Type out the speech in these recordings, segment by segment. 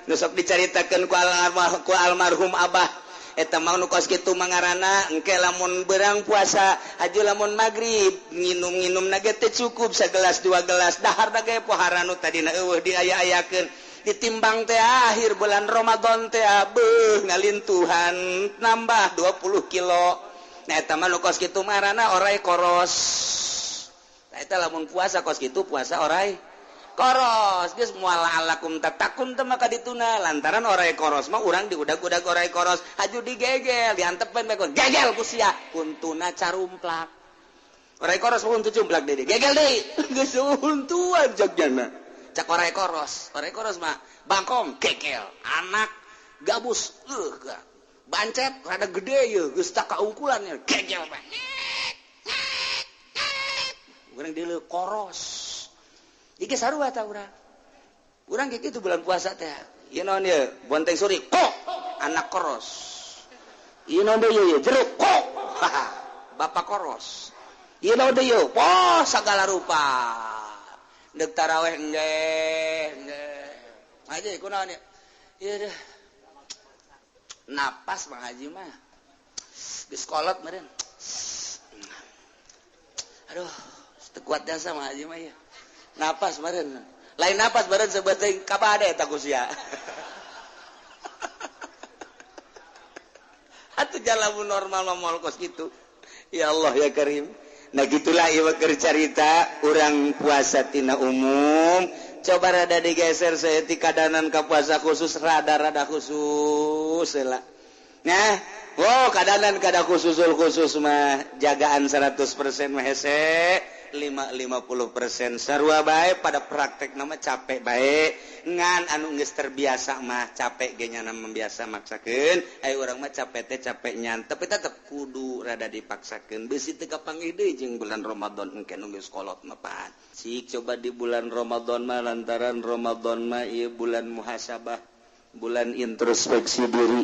nusok diceritakeun ku almarhum Abah eta mah nu kos kitu mangarana engke lamun beurang puasa haji lamun magrib nginum na ge teu cukup sagelas dua gelas dahar da ge pohara nu tadina eueuh diaya-ayakeun ditimbang teh akhir bulan Ramadan teh beuh ngalintuhan nambah 20 kilo. Nah eta mah nu kos kitu marana orai koros. Nah eta lamun puasa kos kitu puasa orai koros geus moal alakum tatakun teh maka dituna lantaran orai koros mah urang diudag-udag orai koros haju digegel diantepen bae gegel ku sia kuntuna carumplak. Orai koros pun teu cumplak deui gegel deui geus untuan jagjana. Cak orai koros mah bangkong gegel anak gabus bancet rada gede ye geus tak kaungkulan gegel bae. Urang deuleu koros. Iki sarua ta urang. Urang ge kitu bulan puasa teh. Ieu naon ye? Bonteng suri. Kok anak koros. Ieu naon deui ye? Jeruk. Kok. Bapak koros. Ieu naon deui ye? Poh sagala rupa. Deuk tarawih engge. Aja kunaon ye? Ieu deh. Napas Bang Haji mah. Geus kolot meureun. Aduh, teu kuat jasa Bang Haji mah ya. Napas meren lain napas meren sebatai kabade eta kusia atuh jalamun normal mamol kos gitu ya Allah ya Karim. Nah gitulah ieu keur carita urang puasa tina umum coba rada digeser saya ti kadanan ka puasa khusus rada khusus heula. Nah kadanan kada khusus mah jagaan 100% mah hese 50% sarua bae pada praktek nama capek bae ngan anu geus terbiasa mah capek ge nya membiasa maksakeun aya urang mah capek teh capek nyan tapi tetep kudu rada dipaksakeun beusi teu kapanggih deui jeung bulan Ramadan engke nu geus kolot mah pan sik coba di bulan Ramadan mah lantaran Ramadan mah ieu bulan muhasabah bulan introspeksi diri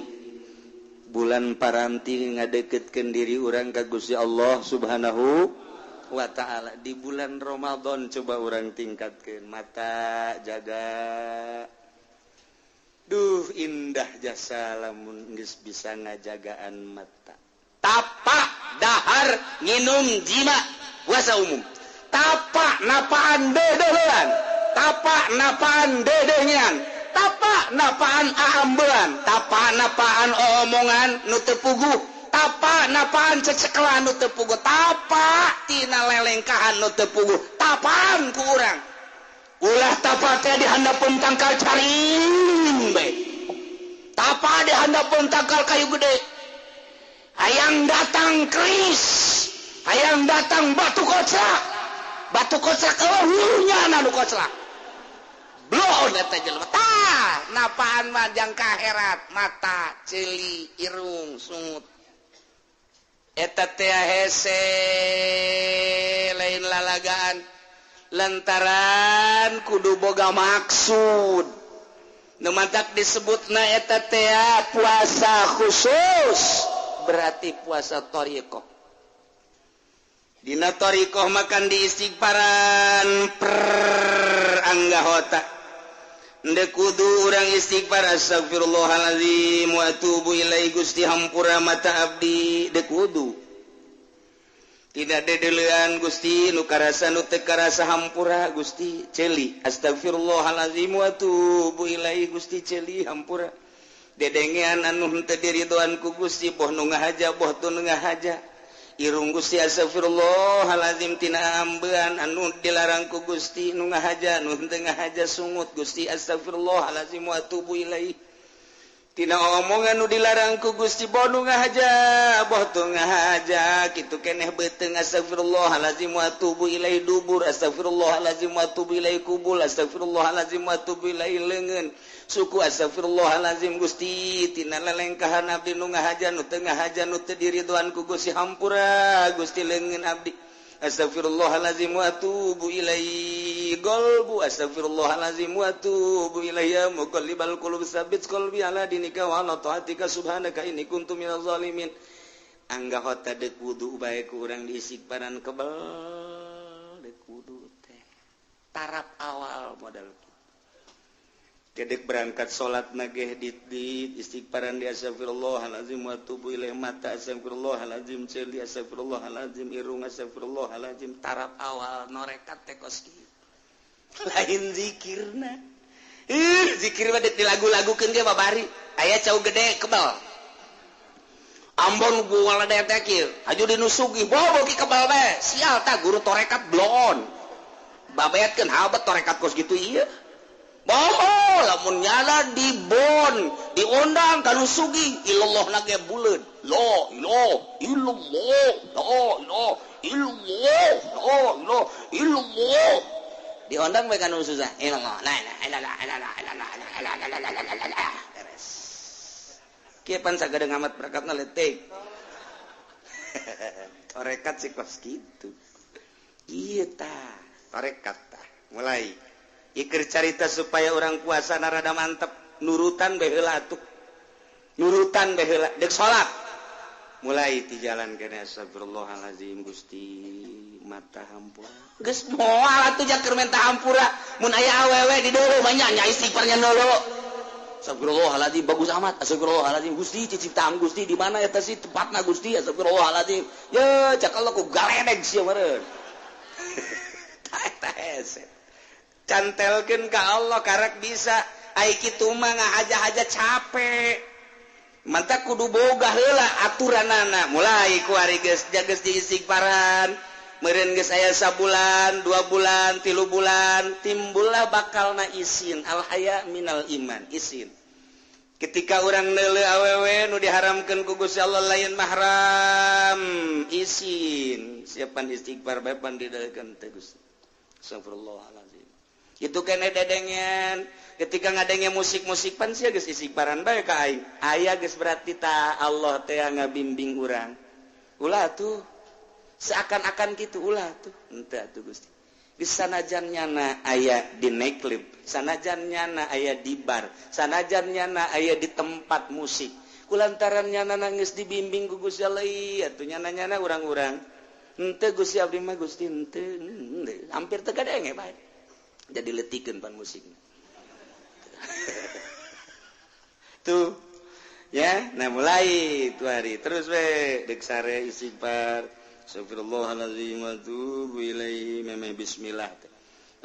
bulan paranti ngadeukeutkeun diri urang ka Gusti Allah Subhanahu wa ta'ala. Di bulan Ramadan coba orang tingkatkan mata jaga duh indah jasa lamun geus bisa ngajagaan mata tapak dahar nginum jima puasa umum tapak napaan dedehean tapak napaan dedehnyan tapak napaan aambean tapak napaan omongan nu teu puguh tapak napaan cecekelan nu teu puguh tapak tina lelengkahan nu teu puguh tapaan ku urang ulah tapak teh di handapeun tangkal caring bae tapak di handapeun tangkal kayu gede hayang datang keris hayang datang batu kocak eueuhnya nu kocak blon eta jelema tah napaan mah jang kaherat mata ceuli irung sungut eta teh hese lain lalagaan lantaran kudu boga maksud nu matak disebutna eta teh puasa khusus berarti puasa thariqah dina thariqah makan diistighfaran per anggahota ndek kudu urang istighfar astagfirullahalazim wa atubu ilaihi Gusti hampura mata abdi dek kudu tidak dedeleuan Gusti nu karasa nu teu karasa hampura Gusti ceuli astagfirullahalazim wa atubu ilaihi Gusti ceuli hampura dedengean anu henteu diridhoan ku Gusti boh nu ngahaja boh teu ngahaja irung Gusti astagfirullahalazim tina ambean anu dilarang ku Gusti nu ngahaja nu henteu ngahaja sungut Gusti astagfirullahalazim wa atubu ilaihi tina omongan nu dilarang ku Gusti boh nu ngahaja boh teu ngahaja kitu keneh beuteung astagfirullahalazim wa atubu ilaihi dubur astagfirullahalazim wa atubu ilaihi kubul astagfirullahalazim wa atubu ilaihi leungeun suku astagfirullahalazim Gusti tina lelengkahan abdi nu ngahaja nu teu ngahaja nu teu diridhoan ku Gusti hampura Gusti leungeun abdi astagfirullahalazim wa atubu ilaihi qalbu astagfirullahalazim wa atubu ilaihi ya muqallibal qulub tsabbit qalbi ala dinika wa ala taatika subhanaka inni kuntu minaz zalimin anggahota deuk wudu bae ku urang diistighfaran kebal deuk wudu teh tarap awal modal Kedek berangkat salat nageh dit istighfaran di astagfirullahalazim wa tubu ilaih mata astagfirullahalazim celi astagfirullahalazim irung astagfirullahalazim tarap awal norekat teh kos kieu lain zikirna zikir mah di lagu-lagukeun ge babari aya cau gede kebal Ambon bual ada teh kieu aju dinusugi bobo ki kebal bae sial tah guru torekat blon babeatkeun habat torekat kos kitu ieu bohong lamun nyala di bon diundang kanu sugi ilallah nage buleun lo ilallah diundang bae kanu susah ilallah beres kieu pan sagede ngamat berakatna letik torekat si kos kitu ieu tah torekat tah mulai ikir carita supaya orang puasa narada mantep nurutan baheula atuh nurutan baheula dek salat mulai ti jalan kene astagfirullahalazim Gusti mata hampura geus moal atuh jakeur menta hampura mun aya awewe di deuleu mah nya istighfarnya nolo astagfirullahalazim bagus amat astagfirullahalazim Gusti ciciptaan Gusti di mana eta sih tempatna Gusti astagfirullahalazim ye cak Allah ku galedeg sia meureun tah hese cantelkeun ka Allah karak bisa ai kitu mah ngahaja-haja capek mantap kudu boga heula aturanana mulai ku ari geus jageus di istighfaran meureun geus aya sabulan 2 bulan 3 bulan timbullah bakalna isin al haya minal iman isin ketika urang neuleuh awewe nu diharamkeun ku Gusti Allah lain mahram isin siapan istighfar bae pan dideukeun teh Gusti astagfirullahalazim itu kene dedengen ketika ngadenge musik-musik pan sia geus istighfaran bae ka aing aya geus berarti ta Allah teh ngabimbing urang ulah tuh seakan-akan kitu ulah tuh henteu atuh Gusti geus sanajan nyana aya di nightclub sanajan nyana aya di bar sanajan nyana aya di tempat musik kulantaran nyana geus dibimbing ku Gusti Allah atuh nyana-nyana urang-urang henteu Gusti abdi mah Gusti henteu hampir teu gadenge bae jadi letikeun pan musiknya tuh ya nah mulai itu hari terus we dek sare istighfar astagfirullahalazim wa tubu ilaihi memeh bismillah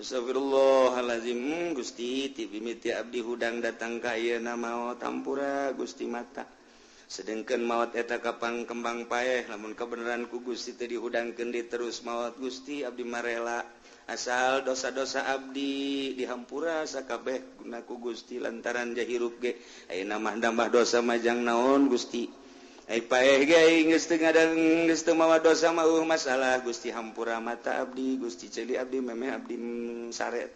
astagfirullahalazim Gusti ti mimiti abdi hudang datang ka ayeuna maot tampura Gusti mata sedengkeun maot eta kapang kembang paeh lamun kabeneran ku Gusti teh dihudangkeun di terus maot Gusti abdi marela asal dosa-dosa abdi dihampura sakabeh guna ku Gusti lantaran jahirup ge ayeuna mah nambah dosa majang naon Gusti ai paeh ge aing geus teu ngadang geus teu mawa dosa mah masalah Gusti hampura mata abdi Gusti celi abdi memeh abdi sare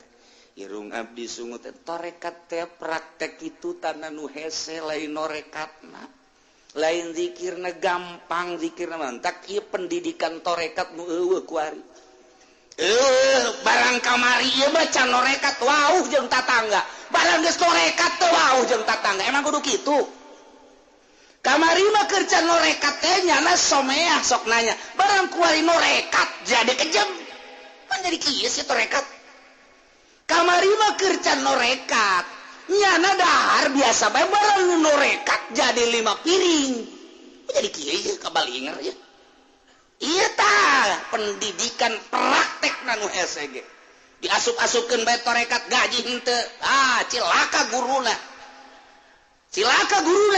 irung abdi sungut torekat teh praktek itu tanah nu hese lain norekatna lain zikirna gampang zikirna mantak ieu pendidikan torekat nu eueuh ku ari barang kamari ieu mah can norekat wauh jeung tatangga barang geus norekat teh wauh jeung tatangga emang kudu kitu kamari mah keur can norekat teh nyana someah sok nanya barang kuari norekat jadi kejem kan jadi kieu sih torekat kamari mah keur can norekat nyana dahar biasa bae barang norekat jadi 5 piring jadi kieu kabalinger ya iya tah pendidikan praktek nanu SG diasup-asupkeun bae torekat gaji henteu cilaka guruna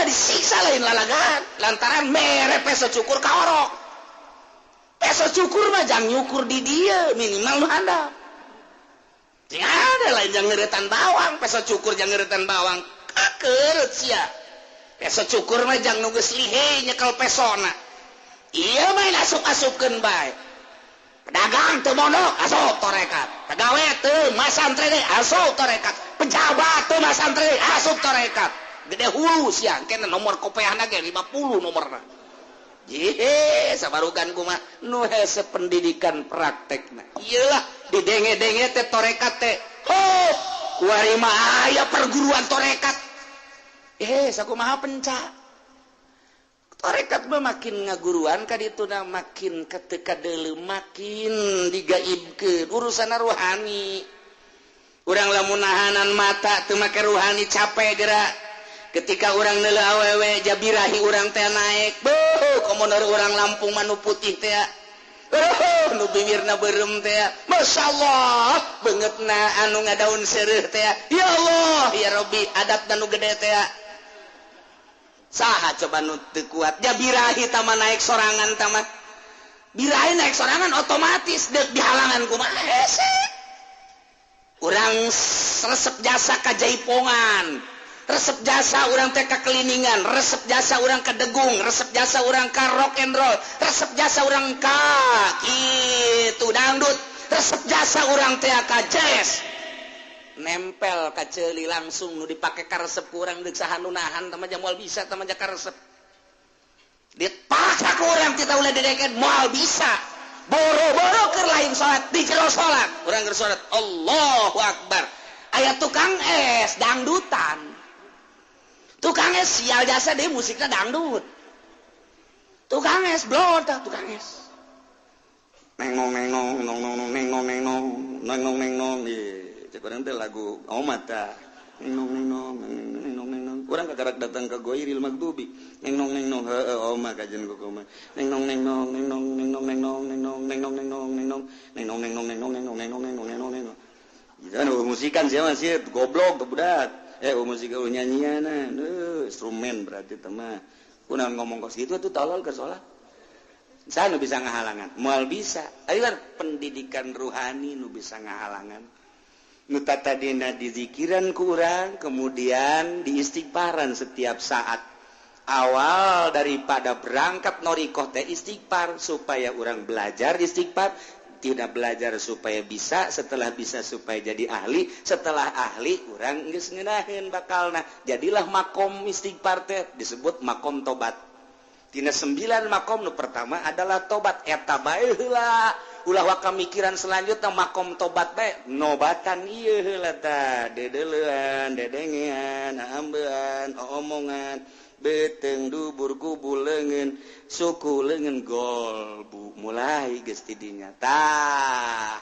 disiksa lain lalagan lantaran mere peso cukur kaorok peso cukur mah jang nyukur di dia minimal nu handap ting ada lain jang ngeuretan bawang peso cukur jang ngeuretan bawang kakeureut sia peso cukur mah jang nu geus lihe nyekel pesona iya main asup-asupkeun bae pedagang teu mondok asup torekat pagawe teu masantri teh asup torekat pejabat teu masantri asup torekat gede hulu sia kena nomor kopeahna ge 50 nomorna Ye, sabarugan kumaha nu hese pendidikan praktekna. Iyalah didenge-denge teh torekat teh. Oh, kuari mah aya perguruan torekat. Sakumaha penca. Torekat mah makin ngaguruan ka dituna makin kateu kadeuleu makin digaibkeun urusan rohani. urang lamun nahanan mata teu make ruhani capek gerak ketika urang neuleuh awewe jabirahi urang teh naek beuh komonor urang Lampung manu putih teh nu bibirna beureum teh masyaallah beungeutna anu ngadaun seureuh teh ya Allah ya Rabbi adatna nu gede teh saha coba nu teu kuat jabirahi tama naek sorangan tama birahi naek sorangan otomatis deuk dihalangan kumaha hese urang resep jasa ka Jaipongan resep jasa urang teh ka keliningan resep jasa urang ka degung resep jasa urang ka rock and roll resep jasa urang ka kitu dangdut resep jasa urang teh ka jazz nempel ka ceuli langsung nu dipake ka resep urang deuk saha nu nahan tah mah moal bisa tah mah ka resep dipaksa ku urang kita ulah dideket moal bisa boro-boro keur lain salat di jero salat urang keur salat Allahu Akbar aya tukang es dangdutan tukang es sial jasa deh musiknya dangdut tukang es blot tukang es nengong nengong nong nong nengong nengong nengong nengong cek urang teh lagu omat tah nengong nengong nengong nengong urang kagarak datang ka Goiril Magdubi nengong nengong heueuh omah kajen ku kumaha nengong nengong nengong nengong nengong nengong nengong nengong nengong nengong nengong nengong nengong nengong nengong nengong nengong jangan musikan sia mah sia goblok tuh budak musik nyanyian instrumen berarti teman kunaon ngomong kos gitu tuh tolol ke salat saya nu bisa ngahalangan moal bisa ayo pendidikan ruhani nu bisa ngahalangan nu tadina di zikiran ku urang kemudian di istighfaran setiap saat awal daripada berangkat norikoh teh istighfar supaya urang belajar istighfar tidak belajar supaya bisa setelah bisa supaya jadi ahli setelah ahli urang geus ngeunaheun bakalna jadilah makom istighfar teh disebut makom tobat tina 9 makom nu pertama adalah tobat eta bae heula ulah waka mikiran selanjutnya makom tobat bae nobatan ieu heula tah dedeleuan dedengean ambean omongan beteng dubur kubul leungeun suku leungeun golbu mulai geus ti dinya tah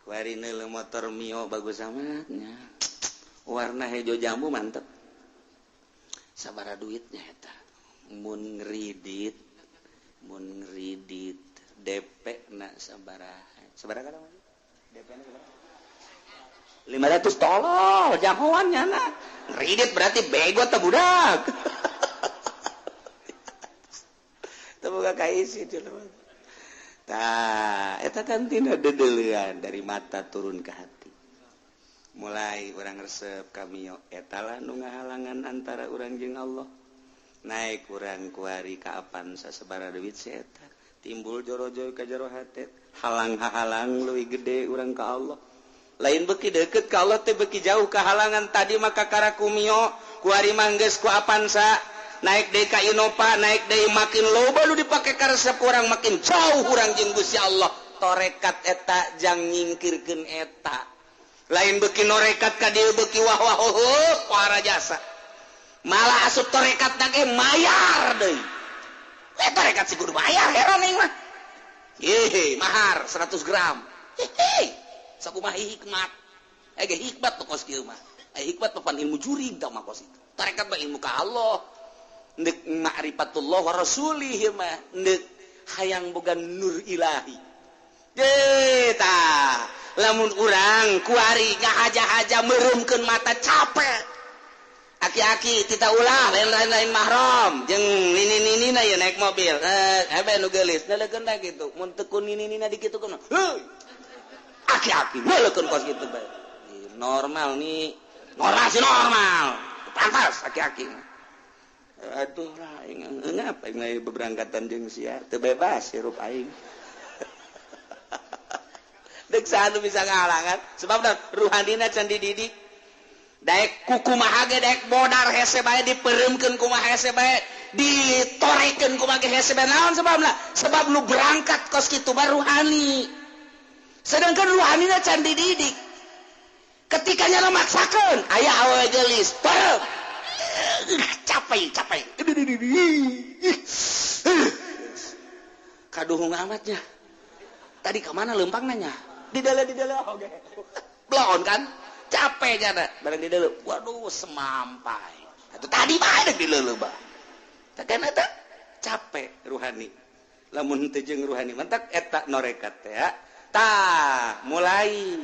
kuari neuleuh motor Mio bagus amatnya warna hejo jambu mantep sabaraha duitnya eta mun ngridit DP na sabaraha kada DP na sabaraha 500 tolol jahoannya na ngridit berarti bego teh budak teu boga kaisi dulu tah eta kan tina dedeleuan dari mata turun ke hati mulai urang resep ka Mio eta lah nu ngahalangan antara urang jeung Allah naik urang kuari ka Avanza sabaraha duit si eta timbul joro-joro ka jero hate halang-halang leuwih gede urang ka Allah lain beki deket ka Allah teh beki jauh kehalangan tadi maka karaku Mio kuari manggeus ku Avanza naik deui ka Innova naik deui makin loba nu dipake ka resep urang makin jauh urang jeung Gusti Allah torekat eta jang nyingkirkeun eta lain beki norekat ka dieu beki wah-wah para jasa malah asup torekat ge mayar deui torekat si kudu bayar heran ning mah mahar 100 gram sakumaha hikmat ge hikmat pokos kieu mah hikmat papan ilmu juri tah mah kos itu tarekat mah ilmu ka Allah neuk ma'rifatullah wa rasulih mah neuk hayang boga nur ilahi tah lamun urang kuari ngahaja-haja meureumkeun mata capek aki-aki tita ulah lain-lain mahram jeung nini-ninina ye naik mobil hebe nu geulis naleukeun da kitu mun teu ku nini-nina dikitukeun heuh aki-aki naleukeun kos kitu bae normal nih normal sih normal pantas aki-aki aduh aing ngapa aing beberangkatan jeung sia teu bebas hirup aing deuk saha bisa ngahalangan sebab ruhanina can dididik daek kumaha ge daek bodar hese bae dipeureumkeun kumaha hese bae ditorekeun kumaha ge hese bae naon sebabna sebab lu berangkat kos kitu bae ruhani sedangkan ruhanina can dididik ketika nyana maksakeun aya awewe geulis pareup capek kaduhung amatnya tadi ke mana lempang nanya di dalam oge blon kan capek jana bareng di deuleu waduh semampai atuh tadi bae di deuleu bah takana teh capek ruhani lamun teu jeung ruhani mentak eta norekat teh ya tah mulai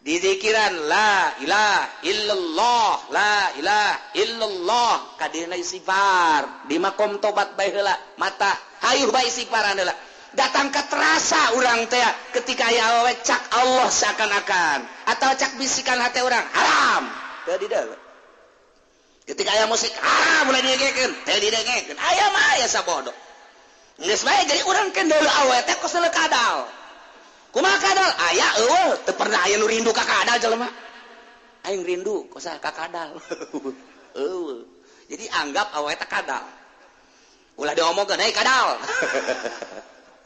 di zikiran la ilaha illallah la ilaha illallah kadina istighfar di makom tobat bae heula mata hayuh bae istighfaran heula datang ke terasa urang teh ketika aya awewe cak Allah seakan-akan atau cak bisikan hati urang haram teu dideuleu ketika aya musik haram mulai didengekeun teu didengekeun aya mah aya sabodo geus bae jadi urang kendeul awewe teh kos leuk kadal kumaha kadal aya eueuh teu pernah aya nu rindu ka kadal jelema aing rindu kosa ka kadal eueuh jadi anggap awewe teh kadal ulah diomongkeun hei kadal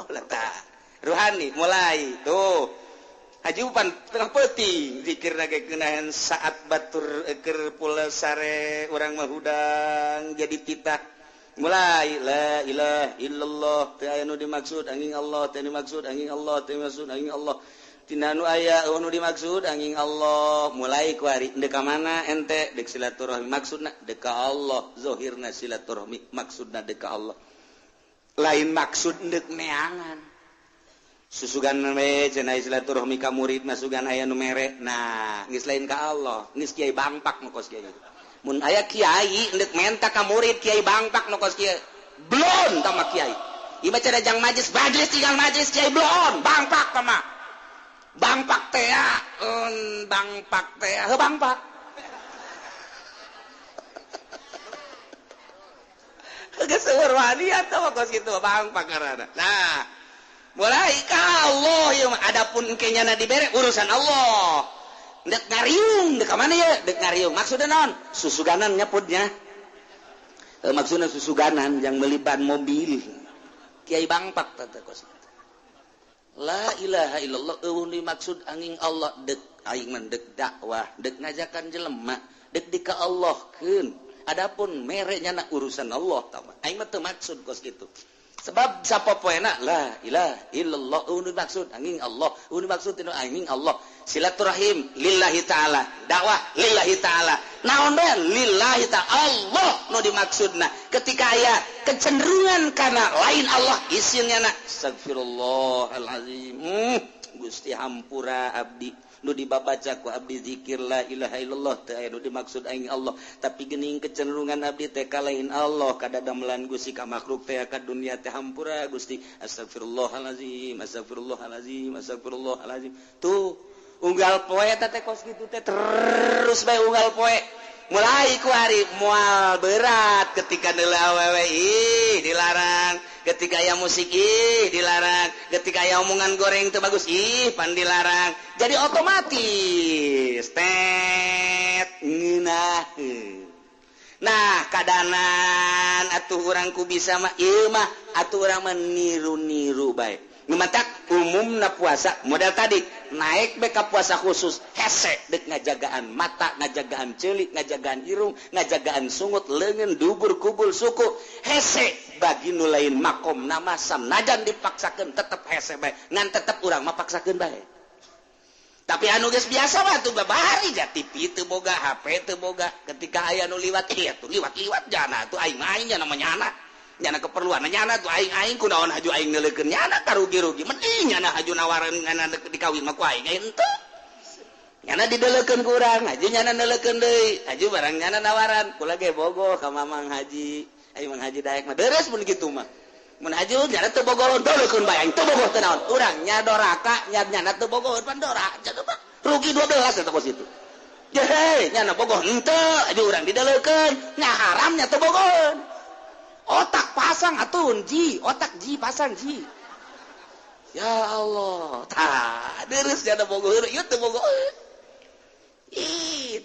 ulah tah ruhani mulai tuh hajupan tengah peuting zikirna ge geunahan saat batur keur pula sare urang mah hudang jadi titah mulai la ilaha illallah teu aya nu dimaksud angin Allah teu dimaksud angin Allah teu dimaksud angin Allah tina nu aya nu dimaksud angin Allah mulai ku ari endeu ka mana ente deuk silaturahmi maksudna deuk ka Allah zahirna silaturahmi maksudna deuk ka Allah lain maksud endeu neangan susugan we cenah silaturahmi ka murid masugan aya nu mere nah geus lain ka Allah geus kiai bangpak nu kos kiai mun aya kiai endek menta ka murid kiai bangpak nu kos kieu blon tama kiai ieu mah cenah jang majlis tinggal majlis kiai blon bangpak tama bangpak teh bangpak teh heuh bangpak geus seueur walian tama kos kitu bangpak ngaranna nah mulai ka Allah ieu mah adapun engke nya dibere urusan Allah dek ngariung dek mana ya dek ngariung maksudnya non susuganan nyaputnya maksudnya susuganan yang melibat mobil kiai bangpak tata kos la ilaha illallah dimaksud angin Allah dek aing mendek dakwah dek ngajakan jelema dek dika Allah keun adapun mereknya nak urusan Allah tama aing mah teu maksud kos kitu sebab sapopoena la ilaha illallah dimaksud angin Allah dimaksud tinu angin Allah silaturahim lillahi ta'ala dakwah lillahi ta'ala naon bae lillahi ta'ala Allah nu dimaksudna ketika aya kecenderungan kana lain Allah isinnya na astagfirullahalazim Gusti hampura abdi nu dibabaca ku abdi zikir la ilaha illallah teh aya nu dimaksud aing Allah tapi geuning kecenderungan abdi teh ka lain Allah kadadamelan Gusti ka makhluk teh ka dunia teh hampura Gusti astagfirullahalazim astagfirullahalazim astagfirullahalazim tuh unggal poe teh kos kitu teh terus bae unggal poe mulai ku hari moal berat ketika deuleu awewe dilarang ketika aya musik dilarang ketika aya omongan goreng teu bagus pan dilarang jadi otomatis tet ngeunaheun nah kadanan atuh urang ku bisa mah ieu mah atuh urang mah niru-niru bae Numatak umumna puasa model tadi naik beka puasa khusus hese dek ngajagaan mata ngajagaan celik ngajagaan irung ngajagaan sungut leungeun dubur kubul suku hese bagi nu lain makom nama sam najan dipaksakeun tetep hese bae ngan tetep urang mah paksakeun bae tapi anu geus biasa mah tuh babari ja TV teu boga HP teu boga ketika aya nu liwat ieu tuh liwat-liwat jana tuh aing nya namanya anak nyana keperluan nyana tuh aing kunaon haju aing neuleukeun nyana karugi-rugi mending nyana haju nawaran nyana dikawin mah ku aing henteu nyana dideuleukeun ku urang haju nyana neuleukeun deui haju barang nyana nawaran kula ge bogoh ka Mamang Haji aing Mang Haji Daek mah deres mun kitu mah mun haju nyana teu bogoh deuleukeun bae aing teu bogoh teu naon urang nya doraka nyana teu bogoh pan dora jadi mah rugi 12 eta kos itu Jeh, nyana bogoh henteu haju urang dideuleukeun nya haram nya teu bogoh otak pasang atun ji otak ji pasang ji ya Allah tah deres jana bogoh ieu teu bogoh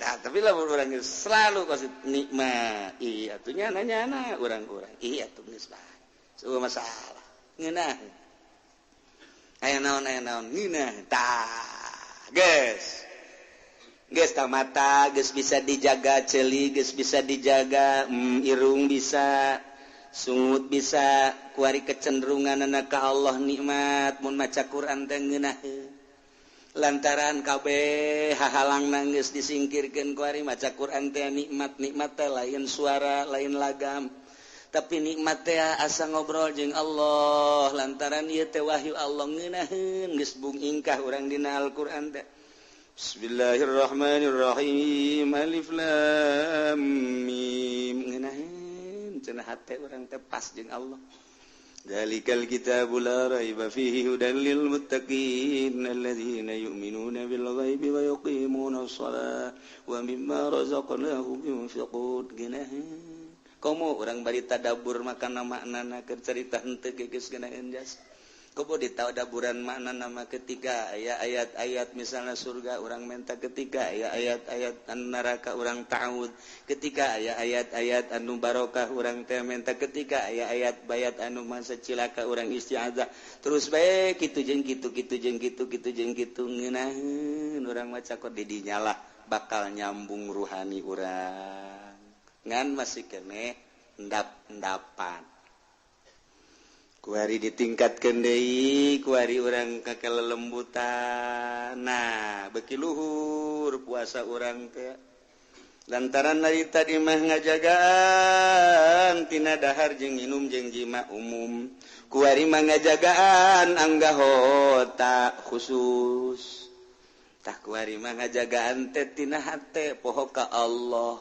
tah tapi lamun urang selalu kasih nikmat atuh nyana urang-urang atuh geus bae eueuh masalah ngeunah aya naon ngeunah tah geus tah mata geus bisa dijaga ceuli geus bisa dijaga irung bisa sungut bisa kuari kecenderungan ka Allah nikmat mun maca Quran teh ngeunaheun lantaran kabeh hahalang nangis disingkirkan ku ari maca Quran teh nikmat teh lain suara lain lagam tapi nikmat teh asa ngobrol jeung Allah lantaran ieu teh wahyu Allah ngeunaheun geus bung ingkah urang dina Al-Qur'an teh Bismillahirrahmanirrahim Alif Lam Mim ngeunaheun cenah hate urang teh pas jeung Allah Dzalikal kitabu la raiba fihi hudan lil muttaqin alladzina yu'minuna bil ghaibi wa yuqimuna shalah wa mimma razaqnahum yunfiqun geunaheun komo urang bari tadabbur makana maknana keur carita henteu geus geunaheun jas komo ditadaburan maknana mah ketika aya ayat-ayat misalna surga urang menta ketika aya ayat-ayat neraka urang ta'awud ketika aya ayat-ayat anu barokah urang teh menta ketika aya ayat bayat anu masa cilaka urang isti'adzah terus bae kitu jeung kitu ngeunaheun urang maca kod di dinya lah bakal nyambung ruhani urang ngan masih keneh endap-endapan kuari ditingkatkeun deui kuari urang kakelelembutan nah beuki luhur puasa urang teh lantaran narita di mah ngajagaan tina dahar jeung minum jeung jima umum kuari mah ngajagaan anggahota khusus tah kuari mah ngajagaan teh tina hate poho ka Allah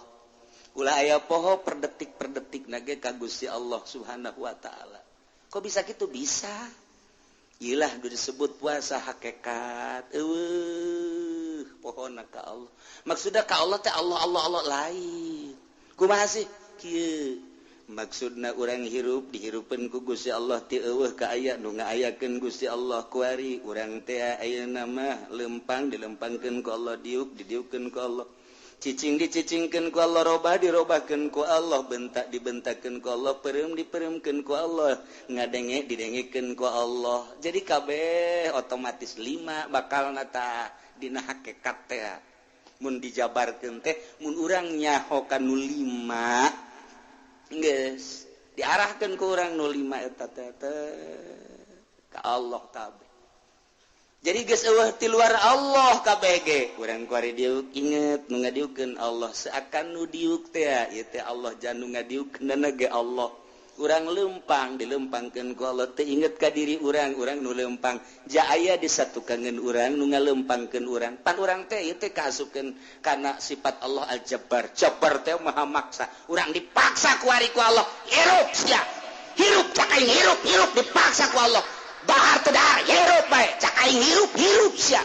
ulah aya poho per detik nage ka Gusti Allah Subhanahu wa taala kok bisa gitu bisa ilah disebut puasa hakikat pohona ka Allah maksudna ka Allah teh Allah lain kumaha sih kieu maksudna urang hirup dihirupeun ku Gusti Allah ti eueuh ka aya nu ngaayakeun Gusti Allah kuari urang teh ayeuna mah lempang dilempangkeun ku Allah didiukkeun ku Allah cicing dicicingkeun ku Allah robah dirobahkeun ku Allah bentak dibentakkeun ku Allah pereum dipereumkeun ku Allah ngadenge didengekeun ku Allah jadi kabeh otomatis 5 bakal nata dina hakikat teh mun dijabarkeun teh mun urang nyaho kanu 5 geus diarahkeun ku urang nu 5 eta teh ka Allah kabeh jadi geus eueuh ti luar Allah kabeh ge urang kuari diuk inget nu ngadiukeun Allah seakan nu diuk teh ieu teh Allah janu ngadiukeunna ge Allah urang lempang dilempangkeun ku Allah teh inget ka diri urang nu lempang ja aya disatukangeun urang nu ngalempangkeun urang pan urang teh ieu teh kaasukeun kana sifat Allah Al-Jabbar Jabbar teh maha maksa urang dipaksa kuari ku Allah hirup sia hirup cak aing hirup dipaksa ku Allah bahar teu dahar hirup bae cak aing hirup sia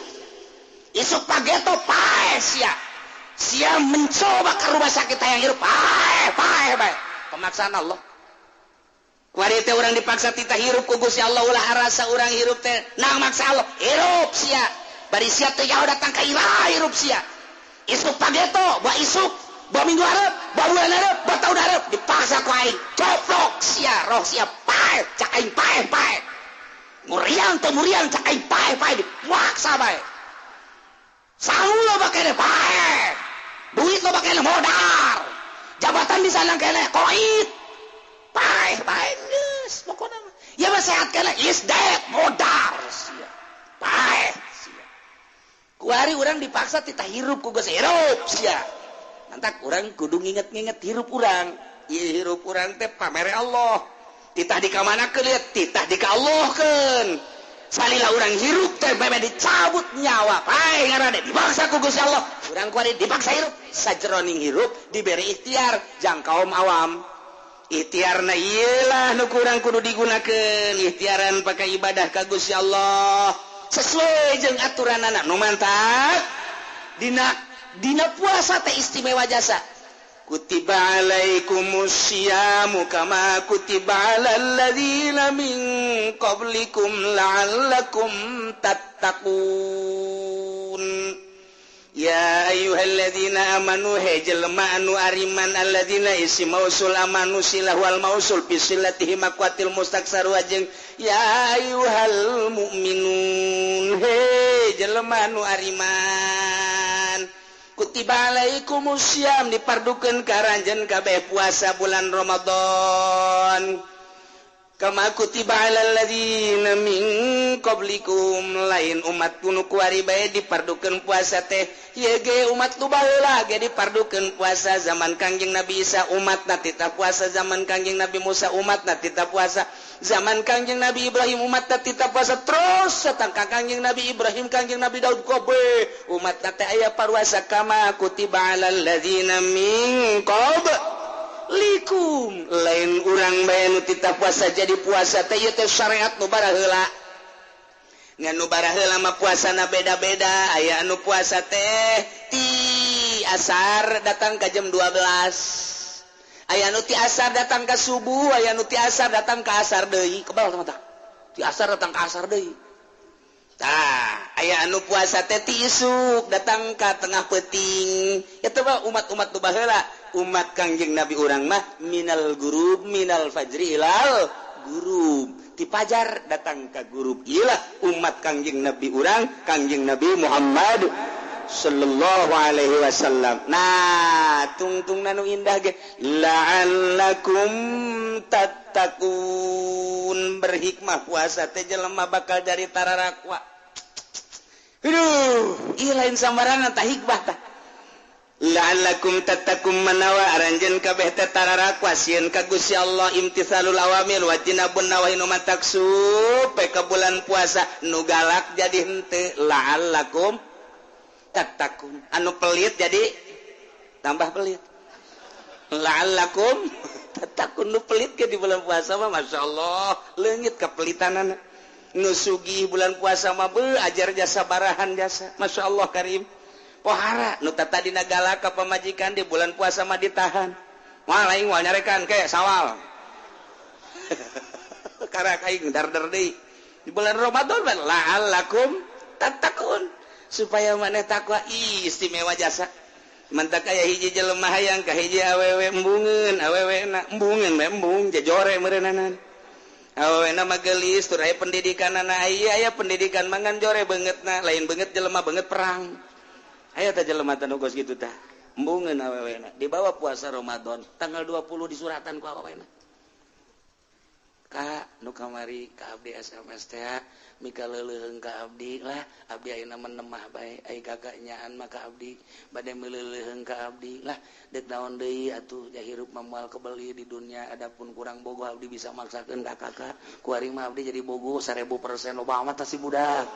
isuk pageto pae sia mencoba ka rumah sakit hayang hirup pae bae pemaksaan Allah kuari teh urang dipaksa tita hirup ku Gusti Allah ulah arasa urang hirup teh nang maksa Allah hirup sia bari sia teh jauh datang ka ilaha hirup sia isuk pageto bae isuk bae minggu hareup bae bulan hareup bae taun hareup dipaksa ku aing coplok sia roh sia pae cak aing pae murian cak aing pae dipaksa bae sangu lo bakene pae duit lo bakene modal jabatan di sana kene koit pae geus pokona ya mah sehat kene is dead modal sia pae sia kuari urang dipaksa tita hirup ku geus hirup sia nantak urang kudu nginget hirup urang ieu hirup urang teh pamere Allah titah di kamana keliat titah di ka Allah keun salila urang hirup teh bebe dicabut nyawa pae ngarade dipaksa ku Gusti Allah urang kuari dipaksa hirup sajroning hirup diberi ikhtiar jang kaum awam ikhtiarna ieu lah nu kurang kudu digunakeun ikhtiaran pakai ibadah ka Gusti Allah sesuai jeung aturanana nu mantap dina puasa teh istimewa jasa kutiba alaikumus syiamu kama kutiba alal ladzina min qablikum la'allakum tattaqun ya ayyuhalladzina amanu he jelema anu ariman alladzina isi mausul amanu silah wal mausul bisilatihi maqwatil mustaksar wajeng ya ayyuhal mu'minun he jelema anu ariman kutiba alaikumus syam dipardukeun ka ranjeun kabeh puasa bulan Ramadan kama kutiba alal ladzina min qablikum lain umat kuno kuari bae dipardukeun puasa teh ieu ge umat nu baheula ge dipardukeun puasa zaman Kangjeng Nabi Isa umatna tita puasa zaman Kangjeng Nabi Musa umatna tita puasa zaman Kangjeng Nabi Ibrahim umatna tita puasa terus satang ka Kangjeng Nabi Ibrahim Kangjeng Nabi Daud kobe umatna teh aya paruasa kama kutiba alal ladzina min likum lain urang bae nu tita puasa jadi puasa teh ieu teh syariat nu bara heula ngan nu bara heula mah puasana beda-beda aya anu puasa teh ti asar datang ka jam 12 aya nu ti asar datang ka subuh aya nu ti asar datang ka asar deui kebal tah ti asar datang ka asar deui tah aya anu puasa teh ti isuk datang ka tengah peuting eta mah umat-umat nu baheula umat Kangjeng Nabi urang mah minal gurub minal fajri ilal gurub ti pajar datang ka gurub iyalah umat Kangjeng Nabi urang Kangjeng Nabi Muhammad sallallahu alaihi wasallam nah tungtungna nu indah ge la'allakum tattaqun berhikmah puasa teh jelema bakal dari tararakwa aduh ieu lain sambarangan tah hikmah tah la'allakum tattaqum manawa aranjeun kabeh teh tararakwa sieun ka Gusti Allah imtitsalul awamir wa tinabun nawahi nu mataksup pe ka bulan puasa nu galak jadi henteu la'allakum tattaqun anu pelit jadi tambah pelit la'allakum tattaqun nu pelit ke di bulan puasa mah masyaallah leungit kapelitanana nu sugih bulan puasa mah beuh ajar jasa barahan jasa masyaallah karim pohara nu tata dina galak ka pamajikan di bulan puasa mah ditahan moal aing moal nyarekan ke sawal karak aing dar-dar deui di bulan Ramadan mah la'allakum tattaqun supaya maneh takwa istimewa jasa mantak aya hiji jelema hayang ka hiji awewe embungeun awewena embungeun mah embung jajore meureunana awewena mah geulis tur aya pendidikanana aya pendidikan mangan jore beungeutna lain beungeut jelema beungeut perang aya teh jelema teh nu geus kitu tah embungeun awewena dibawa puasa Ramadan tanggal 20 disuratan ku awewena ka nu kamari ka abdi SMS teh mika leuleuheung ka abdi lah abdi ayeuna menemah bae ai kakak nyaan mah ka abdi bade meuleuheung ka abdi lah deuk naon deui atuh jahirup mah moal kebeli di dunia adapun kurang bogoh abdi bisa maksakeun ka kakak kuari mah abdi jadi bogoh 1000% loba amat tah si budak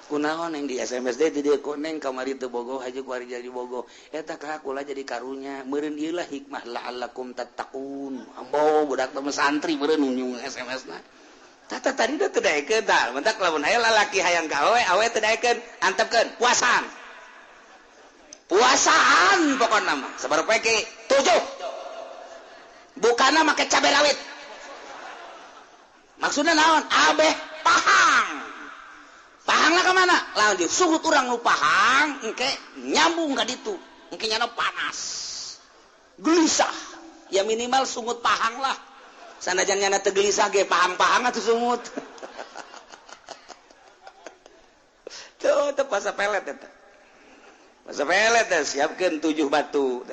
kunaon yang di SMS teh di koneng kamari teu bogoh haji kuari jadi bogoh eta ka kula jadi karunya meureun ieu lah hikmah la'allakum tattaqun ambo budak teh santri meureun nyung SMS-na tata tadi teh teu daekeun tah mentak lamun aya lalaki hayang ka awe teu daekeun antepkeun puasaan pokona mah sabar poe ki 7 bukana make cabe rawit maksudna naon abeh pahang pahangna ka mana? Lawan dia sugut urang nu pahang engke nyambung ka ditu. Engke nyana panas. Gelisah. Ya minimal sungut pahang lah. Sanajan nyana teu gelisah ge pahang-pahang atuh sungut. Tuh pasa pelet eta. Pasa pelet teh siapkeun 7 batu.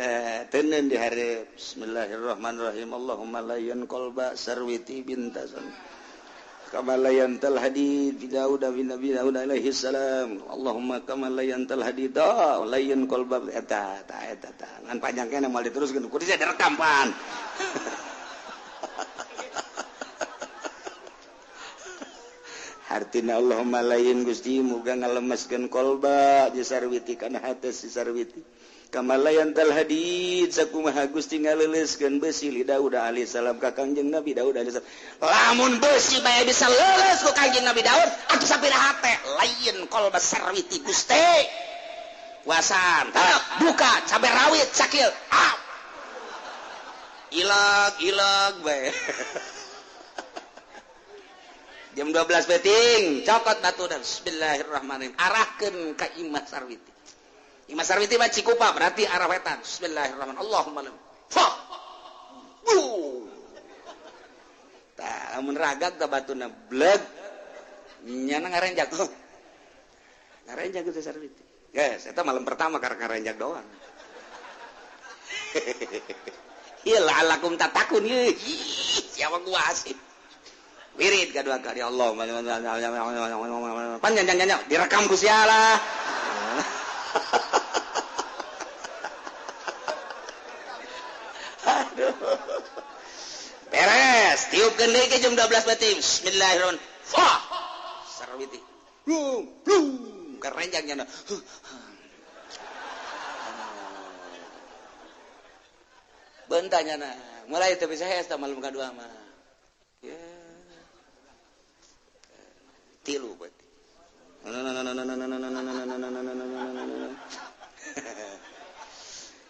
Teuneun di hareup. Bismillahirrahmanirrahim. Allahumma layyan qalba sarwiti bintasan. Kama layantal hadid fi Daud bin Nabi Daud alaihi salam Allahumma kama layantal hadid layyan qalba eta ngan panjang kana moal diteruskeun kudu saya direkam pan hartina Allahumma layyin Gusti muga ngalemeskeun qalba di sarwiti kana hate si sarwiti kama layantal hadid sakumaha Gusti ngaleuleskeun besi li Daud alaihi salam ka Kangjeng Nabi Daud alaihi salam lamun besi bae bisa leuleus ku Kangjeng Nabi Daud atuh sapiraha teh layyin qalba sarwiti Gusti puasaan buka cabe rawit sakil ilag bae jam 12 beting cokot batu dan bismillahirrahmanirrahim arahkeun ka Imah Sarwiti Imah Sarwiti mah Cikupa berarti arah wetan. Bismillahirrahmanirrahim. Allahumma fa. Tah lamun ragak ka batuna bleg. Nyana ngarenjak. Ngarenjak teh Sarwiti. Guys, eta malam pertama karena ngarenjak doang. Ieu la'allakum tattaqun ieu. Siapa kuasih. wirid kedua kali Allah panjang direkam ku sialah aduh beres tiupkeun deui ke jam 12 batim bismillahirrahmanirrahim fa sarwiti blum kerenjangnya bentanya nah mulai teu bisa hees malam kadua mah ya tilu berarti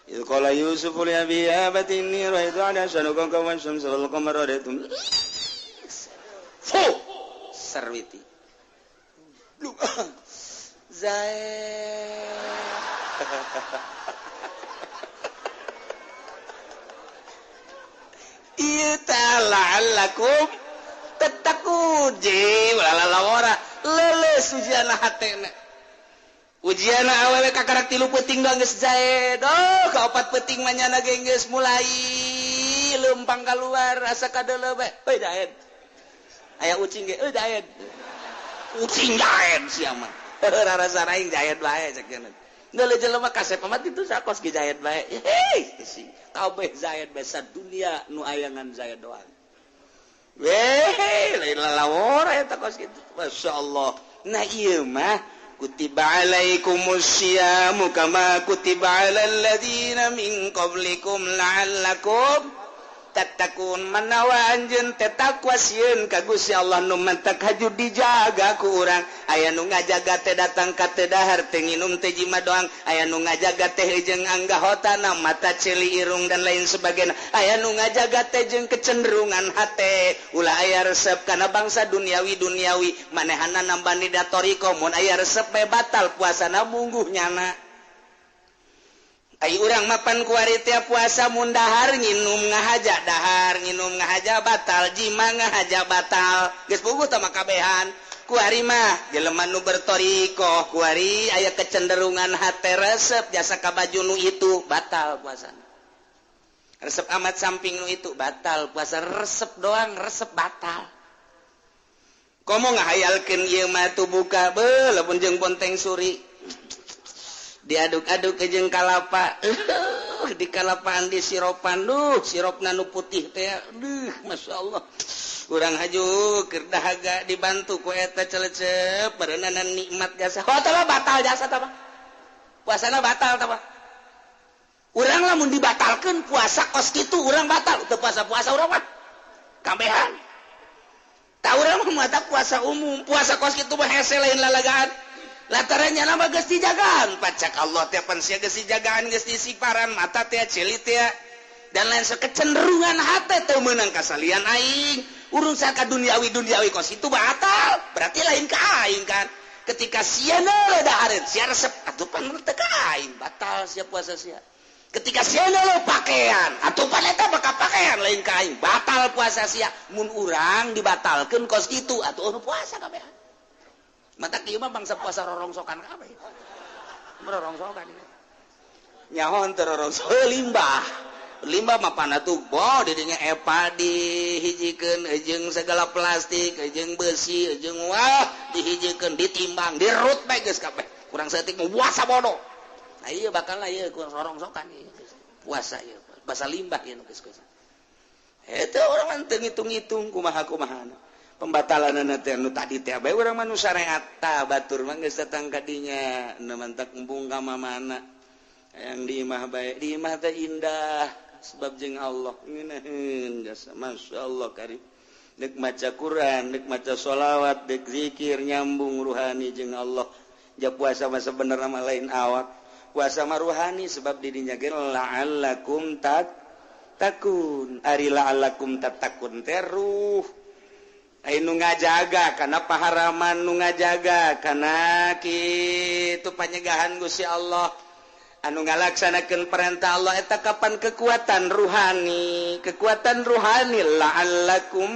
itu qala Yusuf li abi abati inni ra'aytu 'asharan kawkaban syamsa wal qamara ra'aytum fu sarwiti zae ieu ta'alallakum tattaqun lalawara leles ujian hatena ujian awewe kakarak 3 peuting doang geus jae doh kaopat peuting mah nyana ge geus mulai leumpang kaluar asa kadeuleu bae euy daen aya ucing ge euy daen ucing daen sia mah rarasa aing jaet bae cek cenah geuleuh jelema kasep mah kitu sakos ge jaet bae kabeh jaet bae sadunia nu ayangan jaet doang weh lain lalawara eta kos kitu masyaallah nah ieu mah kutiba alaikumusyamu kama kutiba alal ladzina min qablikum la'allakum tattaqun manawa anjeun teh takwa sieun ka Gusti Allah nu mantak haju dijaga ku urang aya nu ngajaga teh datang ka teu dahar teh nginum teh jima doang aya nu ngajaga teh jeung anggahotana mata cili irung dan lain sebagainya aya nu ngajaga teh jeung kecenderungan hate ulah aya resep kana bangsa duniawi manehana nambani datoriko mun aya resep bae batal puasana mungguh nyana ai urang mapan kuari tiap puasa mun dahar nginum ngahaja dahar nginum ngahaja batal jima ngahaja batal geus puguh tah makabehan kuari mah jelema nu bertoriko kuari aya kecenderungan hate resep jasa ka baju nu itu batal puasana resep amat samping nu itu batal puasa resep doang resep batal komo ngahayalkeun ieu mah tu buka beuh lamun jeung ponteng suri diaduk-aduk ke jeung kalapa di kalapaan di siropan siropna nu putih teh masyaallah urang haju keur dahaga dibantu ku eta celecep berenana nikmat jasa tah batal jasa tah puasana batal tah urang lamun dibatalkeun puasa kos kitu urang batal teu puasa urang mah kambehan tah urang mah mata puasa umum puasa kos kitu mah hese lain lalagaan latarannya nama geus dijagaan pacak Allah teh pan sia geus dijagaan geus disiparan mata teh cilit teh dan lain kecenderungan hate teu meunang kasalian aing urang saka duniawi kos itu batal berarti lain ka aing kan ketika sia neuleuh dahareun sia resep atuh pan teu ka aing batal sia puasa sia ketika sia neuleuh pakaian atuh pan eta baka pakaian lain ka aing batal puasa sia mun urang dibatalkeun kos kitu atuh puasa kabehan mata kieu mah bangsa puasa rorongsokan kabeh. Rorongsokan. Nyahon teu rorongso limbah. Limbah mah panatu boh di dinya epa dihijikeun jeung segala plastik, jeung besi, jeung wah dihijikeun ditimbang, dirut bae geus kabeh. Kurang saeutik mah puasa bodoh. Nah ieu bakal ieu kurang rorongsokan ieu. Puasa ieu. Basa limbah ieu geus geus. Eta urang mah teu ngitung-ngitung kumaha-kumahana. Pembatalan teh anu tadi teh bae urang mah nu syariat tah batur mah geus datang ka dinya nu mantak embung ka mana yang di imah bae di imah teh indah sebab jeung Allah ngeunaheun jasa masyaallah karim deuk maca Quran deuk maca sholawat deuk zikir nyambung ruhani jeung Allah ja puasa mah sabenerna mah lain awak puasa mah ruhani sebab di dinya ge la'allakum takun ari la'allakum tatakun teh ruh nu ngajaga kana paharaman nu ngajaga kana kitu panyegahan Gusti Allah anu ngalaksanakeun perintah Allah eta kapan kekuatan ruhani la'allakum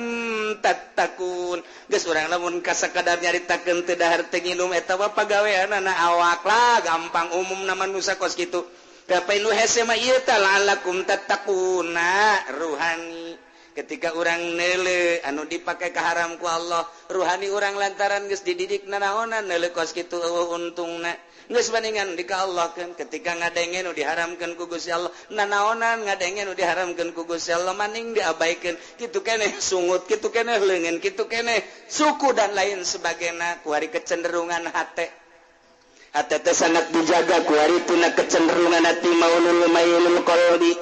tattaqun geus urang lamun kasakadar nyaritakeun teu dahar teu nginum eta mah pagaweanna awak lah gampang umum nama nu sakos kitu tapi nu hese mah ieu tah la'allakum tattaquna ruhani ketika orang nele anu dipakai ke haram ku Allah ruhani orang lantaran geus dididik nanaonan nele kos kitu untungna geus bandingan di ka Allah kan ketika ngadengen nu diharamkeun ku Gusti Allah nanaonan ngadengen nu diharamkeun ku Gusti Allah maning diabaikeun kitu keneh sungut kitu keneh leungeun kitu keneh suku dan lain sebagainya ku ari kecenderungan hate teh sangat dijaga ku ari tuna kecenderungan hati maulul mailul qalbi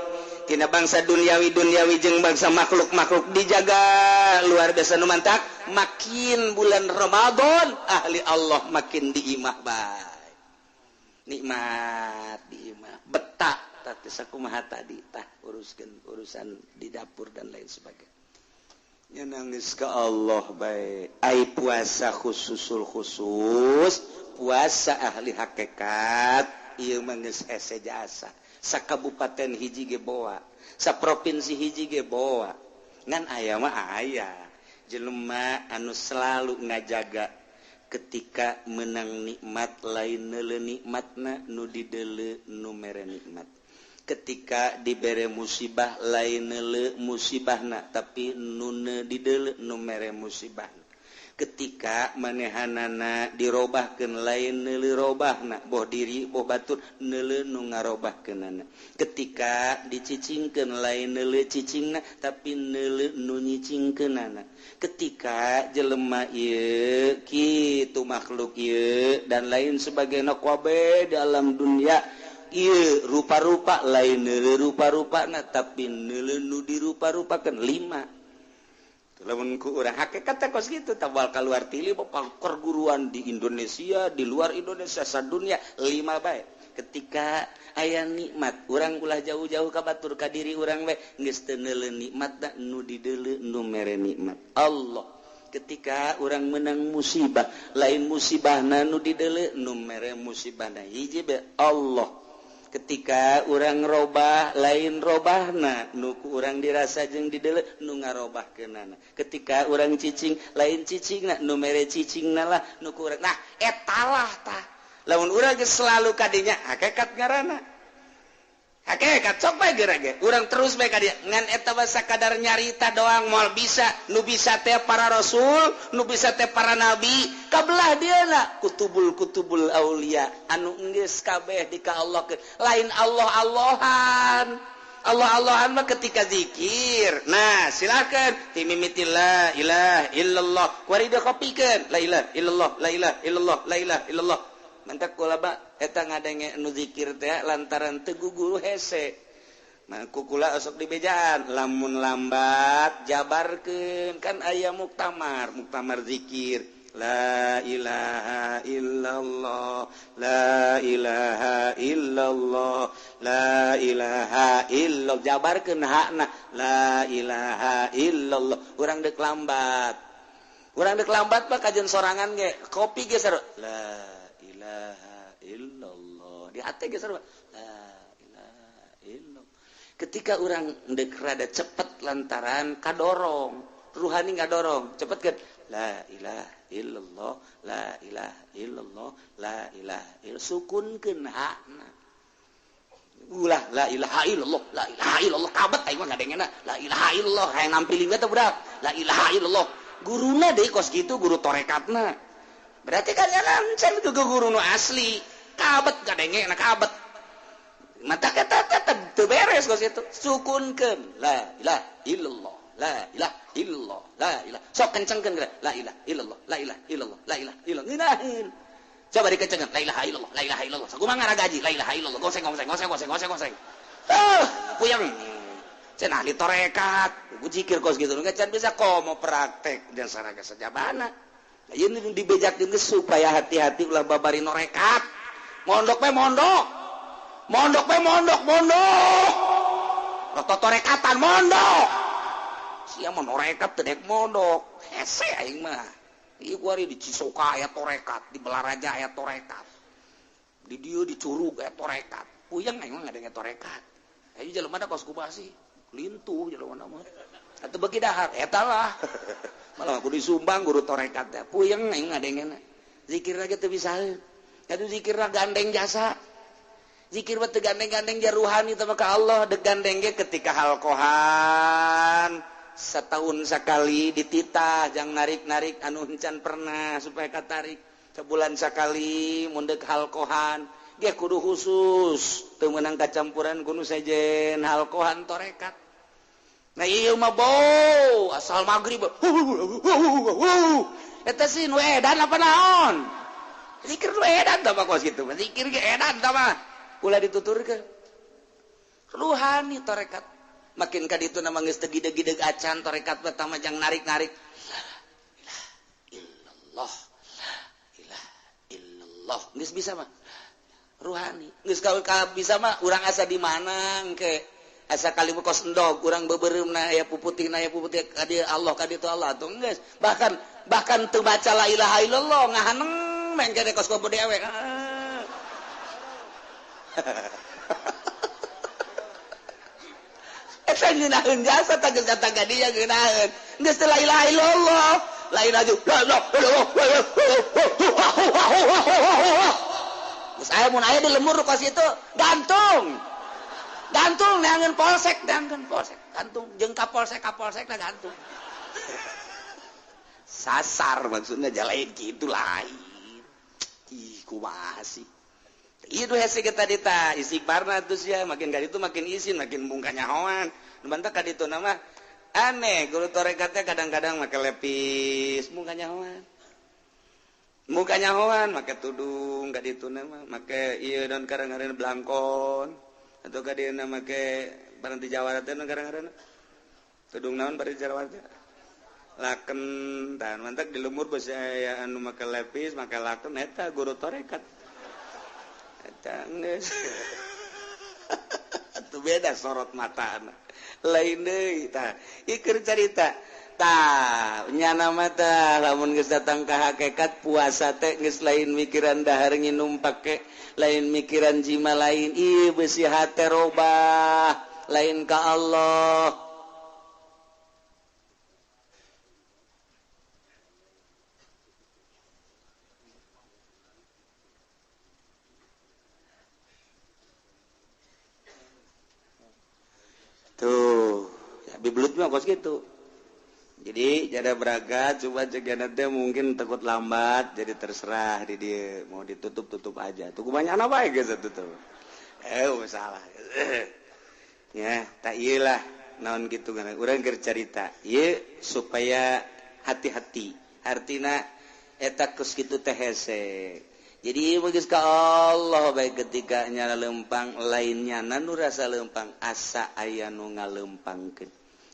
tina bangsa duniawi jeung bangsa makhluk dijaga luar biasa nu mantap makin bulan Ramadan ahli Allah makin diimah bae nikmat diimah betah teh sakumaha tadi tah uruskeun urusan di dapur dan lain sebagainya nya nangis ka Allah bae ai puasa khusus puasa ahli hakikat ieu mah geus hese jasa sakabupaten hiji ge boa saprovinsi hiji ge boa ngan aya mah aya jelema anu selalu ngajaga ketika menang nikmat lain neuleuh nikmatna nu dideuleu nu mere nikmat ketika dibere musibah lain neuleuh musibahna tapi nu dideuleu nu mere musibahna ketika manehanana dirobahkeun lain neuleuh robahna boh diri boh batur neuleuh nu ngarobahkeunana ketika dicicingkeun lain neuleuh cicingna tapi neuleuh nu nyicingkeunana ketika jelema ieu kitu makhluk ieu dan lain sebagainya kabeh dalam dunia ieu rupa-rupa lain neuleuh rupa-rupana tapi neuleuh nu dirupa-rupakeun 5 lamun ku urang hakikat teh kos kitu tabal kaluar tili perguruan di Indonesia di luar Indonesia sadunya 5 bae ketika aya nikmat urang ulah jauh-jauh ka batur ka diri urang we geus teu neuleuh nikmatna nu dideuleu nu mere nikmat Allah ketika urang menang musibah lain musibahna nu dideuleu nu mere musibahna hiji be Allah ketika urang robah lain robahna nu ku urang dirasa jeung dideuleu nu ngarobahkeunana ketika urang cicing lain cicingna nu mere cicingna lah nu ku urang nah etalah tah lamun urang geus selalu kadinya hakikat ngaranna hakikat sok bae geura urang terus bae ka dieu ngan eta basa kadar nyarita doang moal bisa nu bisa teh para rasul nu bisa teh para nabi kabelah dieuna kutubul aulia anu geus kabeh di ka Allah lain Allah-Allahan mah ketika zikir nah silakan timimiti la ilaha illallah kuari dia kopikeun la ilaha illallah la ilaha illallah la ilaha illallah mantak kulaba eta ngadenge anu zikir teh lantaran teu guguru hese mah kukula osok dibejaan lamun lambat jabarkeun kan aya muktamar zikir la ilaha illallah la ilaha illallah la ilaha illallah jabarkeun hakna la ilaha illallah urang deuk lambat mah kajen sorangan ge kopi ge sarua la ilaha illallah di hati ge sarua la ilaha illallah ketika urang deuk rada cepet lantaran kadorong ruhani ngadorong cepetkeun la ilaha illallah la ilaha illallah la ilaha illallah sukunkeun hakna ulah la ilaha illallah la ilaha illallah kabet aing mah ngadengena la ilaha illallah hayang nampilin teh budak la ilaha illallah guruna deui kos kitu guru torekatna berarti kan lancen ke guru nu asli kabet ngadengena kabet mata kata teu beres kos kitu sukunkeun la ilaha illallah la ilaha illallah la ilaha sok kencengkeun la ilaha illallah la ilaha illallah la ilaha illallah ngeunaheun coba dikencengkeun la ilaha illallah la ilaha illallah sakumaha ngaraga la ilaha illallah goseng puyeng cenah ahli torekat zikir kos gitu enggak can bisa komo praktek dan saraga sajabana ieu nu dibejakeun geus supaya hati-hati ulah babari norekat mondok rata torekatan mondok sia mah norekat teu dek mondok hese aing mah ieu kuari di Cisoka aya torekat di Belaraja aya torekat di dieu di Curug aya torekat puyeng aing mah ngadenge torekat ayo jelema da kos kubasi lintuh jelema mah atuh beuki dahar eta lah malah kudu disumbang guru torekat teh puyeng aing ngadengena zikir lagi teu bisaeun atuh zikirna gandeng jasa zikir mah teu gandeng-gandeng ja ruhani teh ka Allah deuk gandeng ge ketika halqohan setahun sekali dititah jangan narik-narik anu encan pernah supaya katarik sebulan sekali mundek halkohan dia kudu khusus teu meunang kacampuran kudu sejen halkohan torekat. Nah ieu mah bau asal magrib eta sih nu edan apa naon zikir nu edan tah kos kitu zikir ge edan tah mah ulah dituturkeun ruhani torekat makin ka ditu na geus teu gideg-gideg acan torekat pertama jang narik-narik illallah illallah geus bisa mah ruhani geus ka bisa mah urang asa di mana engke asa kalimu kos endog urang beubeureummna aya puputihna aya puputih ka dieu Allah ka ditu Allah atuh geus bahkan teu baca la ilaha illallah ngahaneng men kene kos ka dewe eta ngeunaheun jasa tah geus datang ka dieu ngeunaheun geus teu la ilaha illallah la ilaha illallah geus aya mun aya di lemur kos itu gantung neangeun polsek gantung jeung kapolsek na gantung sasar maksudna jalain kitu lain ih kumaha sih ieu hese kita dita istighfarna tuh sia makin ka ditu makin izin makin bungka nyahoan nu bantah ka ditu nama aneh guru torekatnya kadang-kadang make lepis bungka nyahoan make tudung ka ditu nama make ieu daun karang-karang blangkon atau ka dieu make barang ti Jawa teh karang-karang tudung naon bari Jawa teh laken dan mantak di lemur beusi aya anu make lepis make laken eta guru torekat eta geus atuh beda sorot mata lain deui tah ieu keur carita tah nyana mah tah lamun geus datang ka hakikat puasa teh geus lain mikiran dahar nginum pake lain mikiran jima lain ieu beusi hate robah lain ka Allah. Tuh, ya biblut mah kos gitu. Jadi jada beraga coba cegana teh mungkin takut lambat jadi terserah di dia mau ditutup aja. Tuh kebanyakan apa ya guys tutup. Salah. Ya, tak iyalah naon gitu kan. Urang keur carita. Ieu supaya hati-hati. Artina eta kos kitu teh hese. Jadi begitu ka Allah baik ketika nyala lempang lainnya nu rasa lempang asa aya nu ngalempangkeun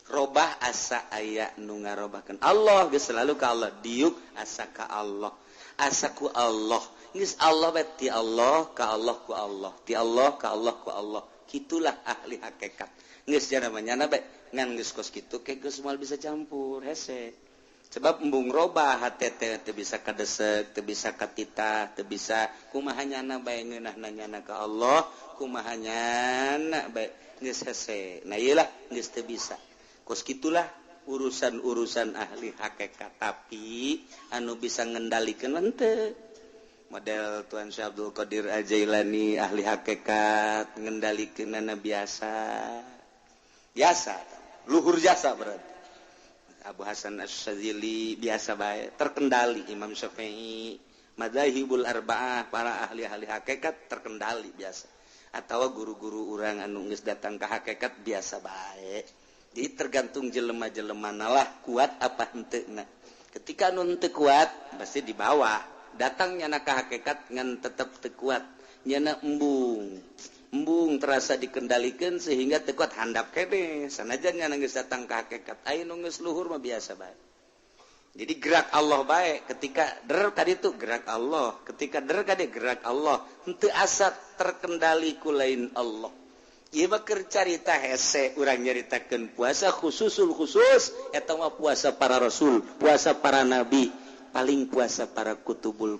robah asa aya nu ngarobahkeun Allah geus selalu ka Allah diuk asa ka Allah asa ku Allah geus Allah bae ti Allah ka Allah ku Allah ti Allah ka Allah ku Allah kitulah ahli hakikat geus jana manyana bae ngan geus kos kitu ke geus moal bisa campur hese. Sebab embung robah hati teu bisa kadesek, teu bisa katita, teu bisa kumaha nyana bae ngeunahna nyana ka Allah, kumaha nyana bae geus hese. Nah ieulah geus teu bisa. Kos kitulah urusan-urusan ahli hakikat tapi anu bisa ngendalikeun henteu. Model Tuan Syekh Abdul Qadir Al-Jailani ahli hakikat ngendalikeunana biasa. Biasa, luhur jasa berarti. Abu Hasan Asy-Syadzili biasa bae terkendali Imam Syafi'i madzhabul arba'ah para ahli-ahli hakikat terkendali biasa atawa guru-guru urang anu geus datang ka hakikat biasa bae jadi tergantung jelema-jelemana lah kuat apa henteuna ketika anu henteu kuat pasti di bawah datang nyana ka hakikat ngan tetep teu kuat nyana embung terasa dikendalikan sehingga teu kuat handap kene sanajan nyana geus datang ka hakikat aya nu geus luhur mah biasa bae. Jadi gerak Allah bae ketika der tadi itu gerak Allah, ketika der kade gerak Allah, henteu asa terkendali ku lain Allah. Ieu mah keur carita hese urang nyaritakeun puasa khususul khusus eta mah puasa para rasul, puasa para nabi, paling puasa para kutubul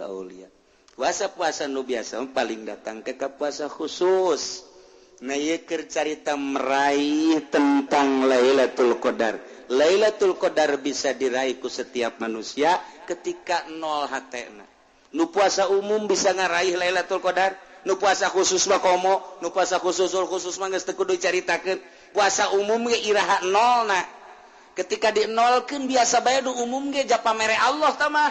aulia. Puasa-puasa nu biasa paling datang ke puasa khusus. Nah ieu keur carita meraih tentang Lailatul Qadar. Lailatul Qadar bisa diraih ku setiap manusia ketika nol hatena. Nu puasa umum bisa ngaraih Lailatul Qadar, nu puasa khusus mah komo, nu puasa khusus mah geus teu kudu caritakeun. Puasa umum ge iraha nolna. ketika dinolkeun biasa bae nu umum ge ja pamere Allah tamah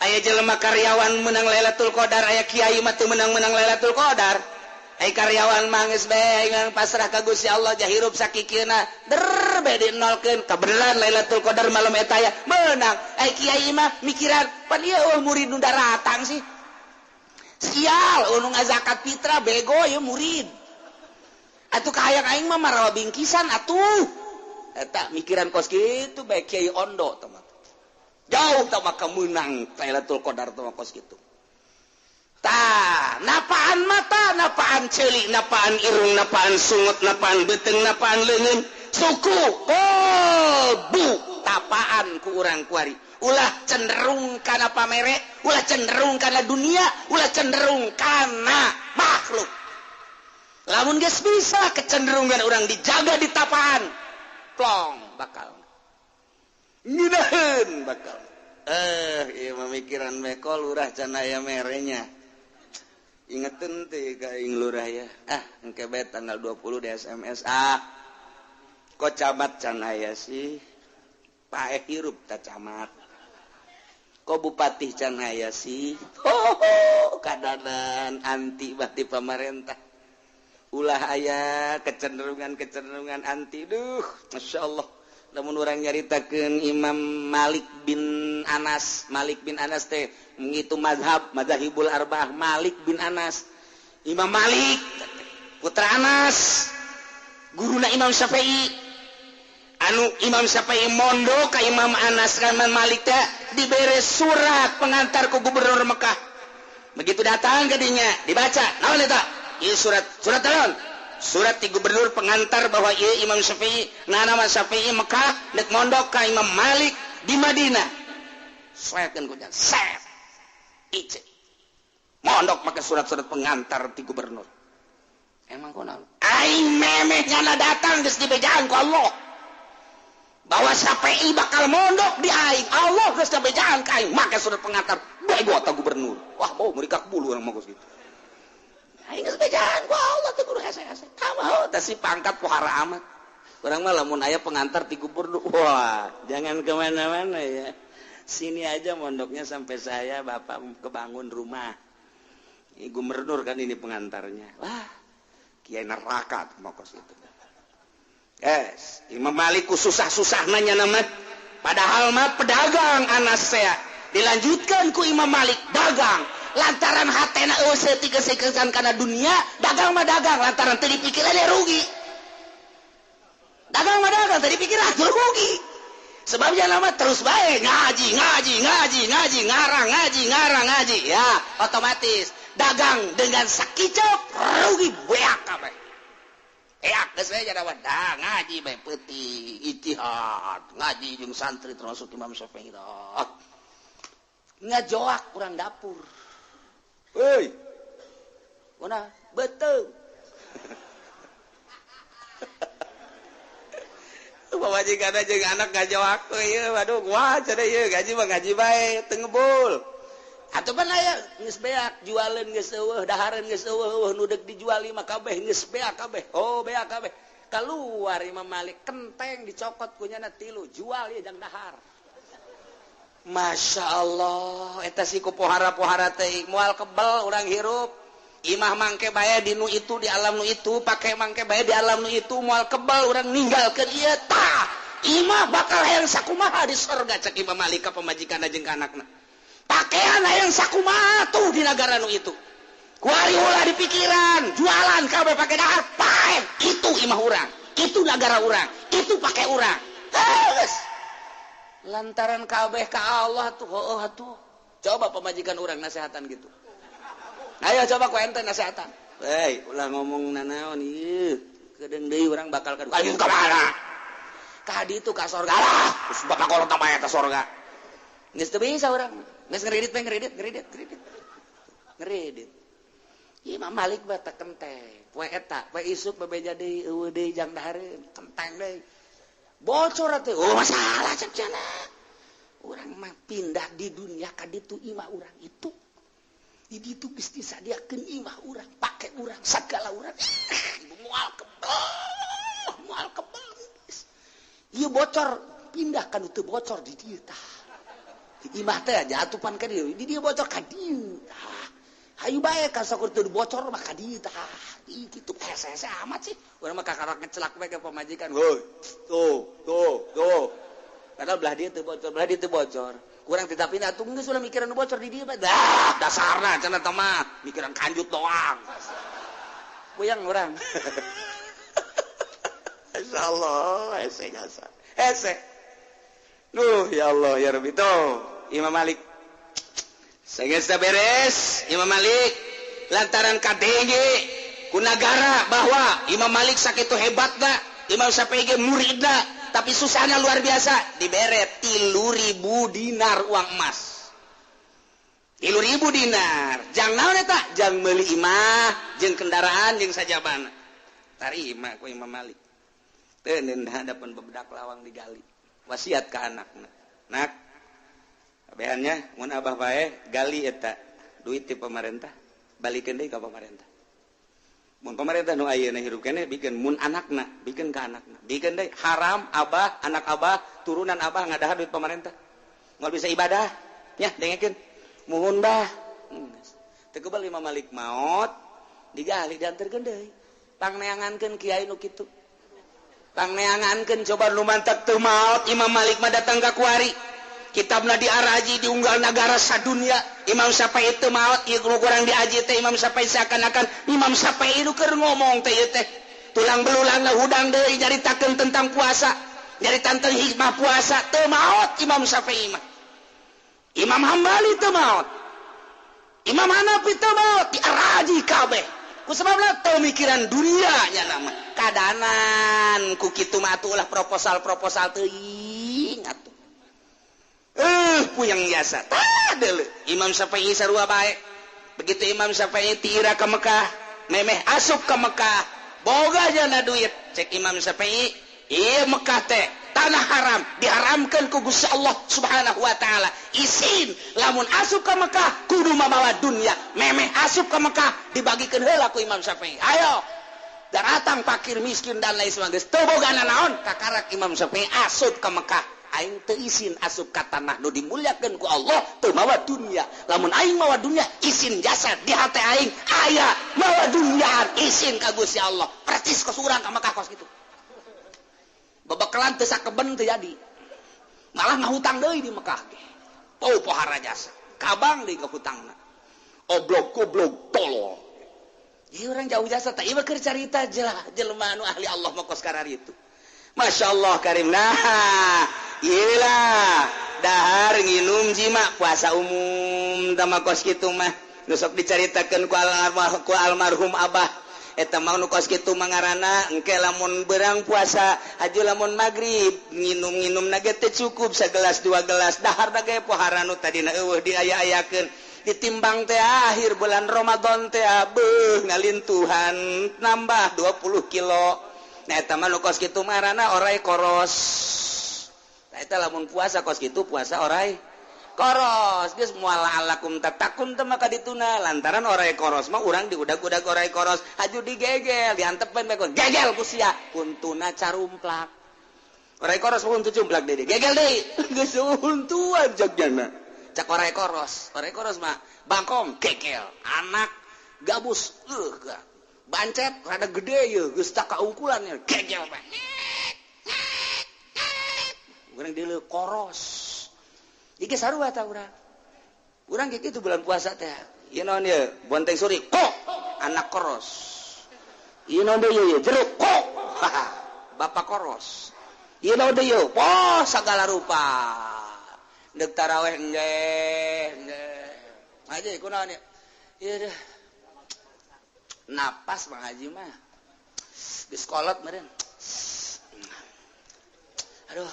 aya jelema karyawan menang Lailatul Qadar aya kiai mah teu menang-menang Lailatul Qadar aya karyawan mah geus bae ngan pasrah ka Gusti Allah jah hirup sakikieuna der bae dinolkeun kabeneran Lailatul Qadar malam eta aya menang aya kiai mah mikiran pan ieu murid nu daratang sih sial nu ngazakat fitrah bego ya murid atuh kahayang aing mah marawa bingkisan atuh eta mikiran kos kitu bae kiai ondo tah jauh tah maka meunang Lailatul Qadar tah kos kitu tah napaan mata napaan ceuli napaan irung napaan sungut napaan beuteung napaan leungeun suku bu tapaan ku urang kuari ulah cenderung kana pamere ulah cenderung kana dunia ulah cenderung kana makhluk lamun geus bisa kecenderungan urang dijaga di tapaan plong bakal ngidaheun bakal ieu mamikiran meko lurah can aya merenya ingeteun teh ka ing lurah ya engke bae tanggal 20 di SMS kok camat can aya sih pae hirup ta camat kok bupati can aya sih kadanan anti bati pamarentah ulah aya kecenderungan anti duh masyaallah lamun urang nyaritakeun Imam Malik bin Anas teh ngitu mazhabul arba'ah Malik bin Anas Imam Malik putra Anas guruna Imam Syafi'i anu Imam Syafi'i mondo ka Imam Anas ka Imam Malik teh dibere surat pengantar ku gubernur Mekah begitu datang ke dinya dibaca naon eta ieu surat naon surat ti gubernur pengantar bahwa ieu Imam Syafi'i nama Syafi'i Mekah dek mondok ka Imam Malik di Madinah saekeun ku jan set ice mondok make surat-surat pengantar ti gubernur emang kunaon aing memeh nyana datang geus dibejaan ku Allah bahwa Syafi'i bakal mondok di aing Allah geus dibejaan ka aing make surat pengantar bego ta gubernur wah mau meuli ka bulu urang mah geus kitu aing geus bejaan ku Allah teh kudu hese-hese tamah teh si pangkat pohara amat urang mah lamun aya pengantar ti gubernur wah jangan kemana-mana ya sini aja mondoknya sampai saya bapak kebangun rumah gubernur kan ini pengantarnya wah kiai neraka mah kos itu Imam Malik ku susah-susah nanya nama padahal mah pedagang Anas saya dilanjutkan ku Imam Malik dagang lantaran hatena euseut digesekeun kana dunia dagang mah dagang lantaran teu dipikiran rugi dagang mah dagang teu dipikiran rugi sebabnya nama terus bae ngaji ngarang ya otomatis dagang dengan sakicep rugi beak kabeh eak geus we jadawan ngaji bae peuting ijtihad ngaji jeung santri termasuk Imam Syafi'i ngajoak urang dapur hei mana betul pamajikan jeung anak ngajoak ieu waduh wah cenah ieu gaji mah ngaji bae teu ngebul atuh pan aya geus beak jualeun geus eueuh dahareun geus eueuh nu deuk dijuali mah kabeh geus beak kabeh beak kabeh kaluar Imam Malik kenteng dicokot ku nyana 3 jual ieu jang dahar Masya Allah eta si ku pohara-pohara teh moal kebel urang hirup imah mangke bae di nu itu di alam nu itu pake mangke bae di alam nu itu moal kebel urang ninggalkeun ieu tah imah bakal hayang sakumaha di surga cek Imam Malik ka pamajikanna jeung ka anakna pakaian hayang sakumaha tuh di negara nu itu kuari ulah di pikiran jualan kabeh pake dahar paeh itu imah urang itu negara urang itu pake urang geus lantaran kabeh ka Allah tuh atuh coba pemajikan urang nasehatan gitu ayo coba ku ente nasehatan ulah ngomong nanaon ieu kedeung deui urang bakal ka ditu ka mana ka ditu ka sorga lah geus bakal kolot mah eta sorga geus teu bisa urang geus ngredit Imam Malik bata kenteng poe eta poe isuk bebeja deui eueuh deui jang dahareun kenteng deui bocor atuh masalah cek cenah urang mah pindah di dunia ka ditu imah urang itu di ditu geus disadiakeun imah urang pake urang sagala urang moal kebel Iya bocor, pindahkan itu bocor di dia tah. Di imah teh jatupan ka dieu, di dia bocor ka dieu. Hayu bae ka sakur teu bocor mah ka dieu tah. Itu hese amat sih. Urang mah kakarak ngecelak we ke pamajikan. Woi, tuh. Padahal belah dia teu bocor. Kurang tidak pindah tuh geus ulah mikiran bocor di dia mah. Dah, dasarna cenah teh mah mikiran kanjut doang. Puyang urang. Masyaallah, hese jasa. Hese. Duh, ya Allah, ya Rabbi tuh. Imam Malik. Sageus beres, Imam Malik lantaran kadenge ku nagara bahwa Imam Malik sakitu hebatna, Imam Syafi'i ge muridna, tapi susahnya luar biasa. Dibere 3.000 dinar uang emas. 3.000 dinar. Jang naon eta? Jang meuli imah, jeung kendaraan, jeung sajabana. Tarima ku Imam Malik. Teu neun hadapan bebedak lawang digali. Wasiat ka anakna. Nak, abehannya mun abah bae gali eta duit ti pemerintah, balikeun deui ka pemerintah. Mun pemerintah nu ayeuna hirup keneh bikin mun anakna, bikin ka anakna. Bikin deui haram abah, anak abah, turunan abah ngadahar duit pemerintah. Moal bisa ibadah, nya dengekeun. Muhun bah. Teu keubal Imam Malik maot, digali dianterkeun deui. Pangneangankeun kiai nu kitu. Pangneangankeun coba nu mantap teu maot Imam Malik mah datang ka kuari. Kitabna diaraji di unggal nagara sadunia. Imam Syafi'i teu maot ieu kurang diaji teh Imam Syafi'i seakan-akan Imam Syafi'i nu keur ngomong teh ieu teh. Tulang belulangna hudang deui nyaritakeun tentang puasa. Nyaritakeun tentang hikmah puasa teu maot Imam Syafi'i mah. Imam Hambali teu maot. Imam Hanafi teu maot diaraji kabeh. Kusababna teu mikiran dunia nya nama. Kadanan ku kitu mah atuh proposal teuing atuh. Puyang jasa. Tah deuleu. Imam Syafi'i sarua bae. Begitu Imam Syafi'i tiira ka Mekah, memeh asup ka Mekah, boga jana duit. Cek Imam Syafi'i, ieu Mekah teh tanah haram, diharamkeun ku Gusti Allah Subhanahu wa taala. Isin lamun asup ka Mekah kudu mabawa dunya. Memeh asup ka Mekah dibagikeun heula ku Imam Syafi'i. Ayo. Datang fakir miskin dan lain sebagainya. Teu boga naon kakarak Imam Syafi'i asup ka Mekah. Aing teu isin asup ka tanah nu dimuliakeun ku Allah teu mawa dunya. Lamun aing mawa dunya isin jasa di hate aing aya mawa dunya isin ka Gusti Allah. Percis kos urang ka Mekah kos kitu. Bebekelan teu sakeben teu jadi. Malah ngahutang deui di Mekah ge. Pau pohara jasa. Kabang deui ka hutangna. Oblog goblok tolol. Ieu urang jauh jasa teh ieu keur carita jelema anu ahli Allah mah kos karari itu. Masya Allah karim. Nah, iyalah dahar nginum jima puasa umum tama kos kitu mah nu sok dicaritakeun ku almarhum abah eta mah nu kos kitu mah ngaranna engke lamun beurang puasa haju lamun magrib nginum-nginumna ge teu cukup sagelas dua gelas dahar ge pohara nu tadina eueuh diaya-ayakeun ditimbang teh akhir bulan Ramadan teh beuh ngalintuhan nambah 20 kilo. Nah eta mah nu kos kitu mah ngaranna orai koros. Nah eta lamun puasa kos kitu puasa orai koros. Geus moal alakum tatakun teh maka dituna lantaran orai koros mah urang diudag-udag orai koros haju digegel diantepen bae gegel ku sia untuna carumplak. Orai koros mah untu cumplak deui. Gegel deui. Geus untuan jogjana. Cak orai koros. Orai koros mah bangkong gegel. Anak gabus bancet rada gede ya geus tak kaungkulannya gegel bae. Urang dieu koros. Iki sarua ta urang. Urang ge kitu bulan puasa teh. Ieu naon ieu? Bonteng suri kok anak koros. Ieu naon deui ieu? Jeruk kok. Bapak koros. Ieu naon deui ieu? Poh sagala rupa. Deuk tarawih nggeh. Aja kunaon ieu? Ieu deh. Napas Bang Haji mah geus kolot meureun. Aduh,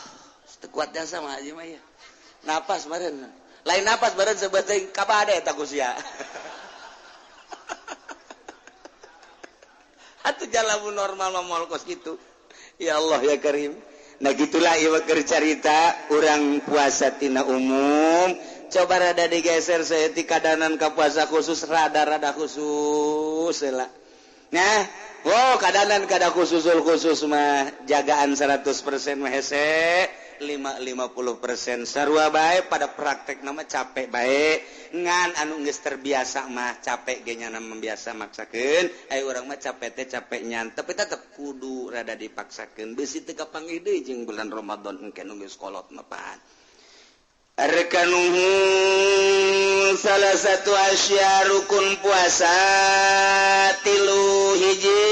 teu kuat jasa Bang Haji mah ya. Napas meureun. Lain napas meureun sebeuting kabade eta ku sia. Atuh jalamun normal mah moal kos kitu. Ya Allah ya Karim. Nah gitulah ieu keur carita urang puasa tina umum. Coba rada digeser saya ti kadanan ka puasa khusus rada khusus lah. Nah, wow kadanan kada khusus mah jagaan 100% mah hese 50% sarua bae pada praktek nama capek bae ngan anu geus terbiasa mah capek ge nya membiasa maksakeun aya urang mah capek teh capek nyan tapi tetep kudu rada dipaksakeun beusi teu kapanggih deui jeung bulan Ramadan engke nu geus kolot mah pan rekanuhu salah satu asya rukun puasa tilu hiji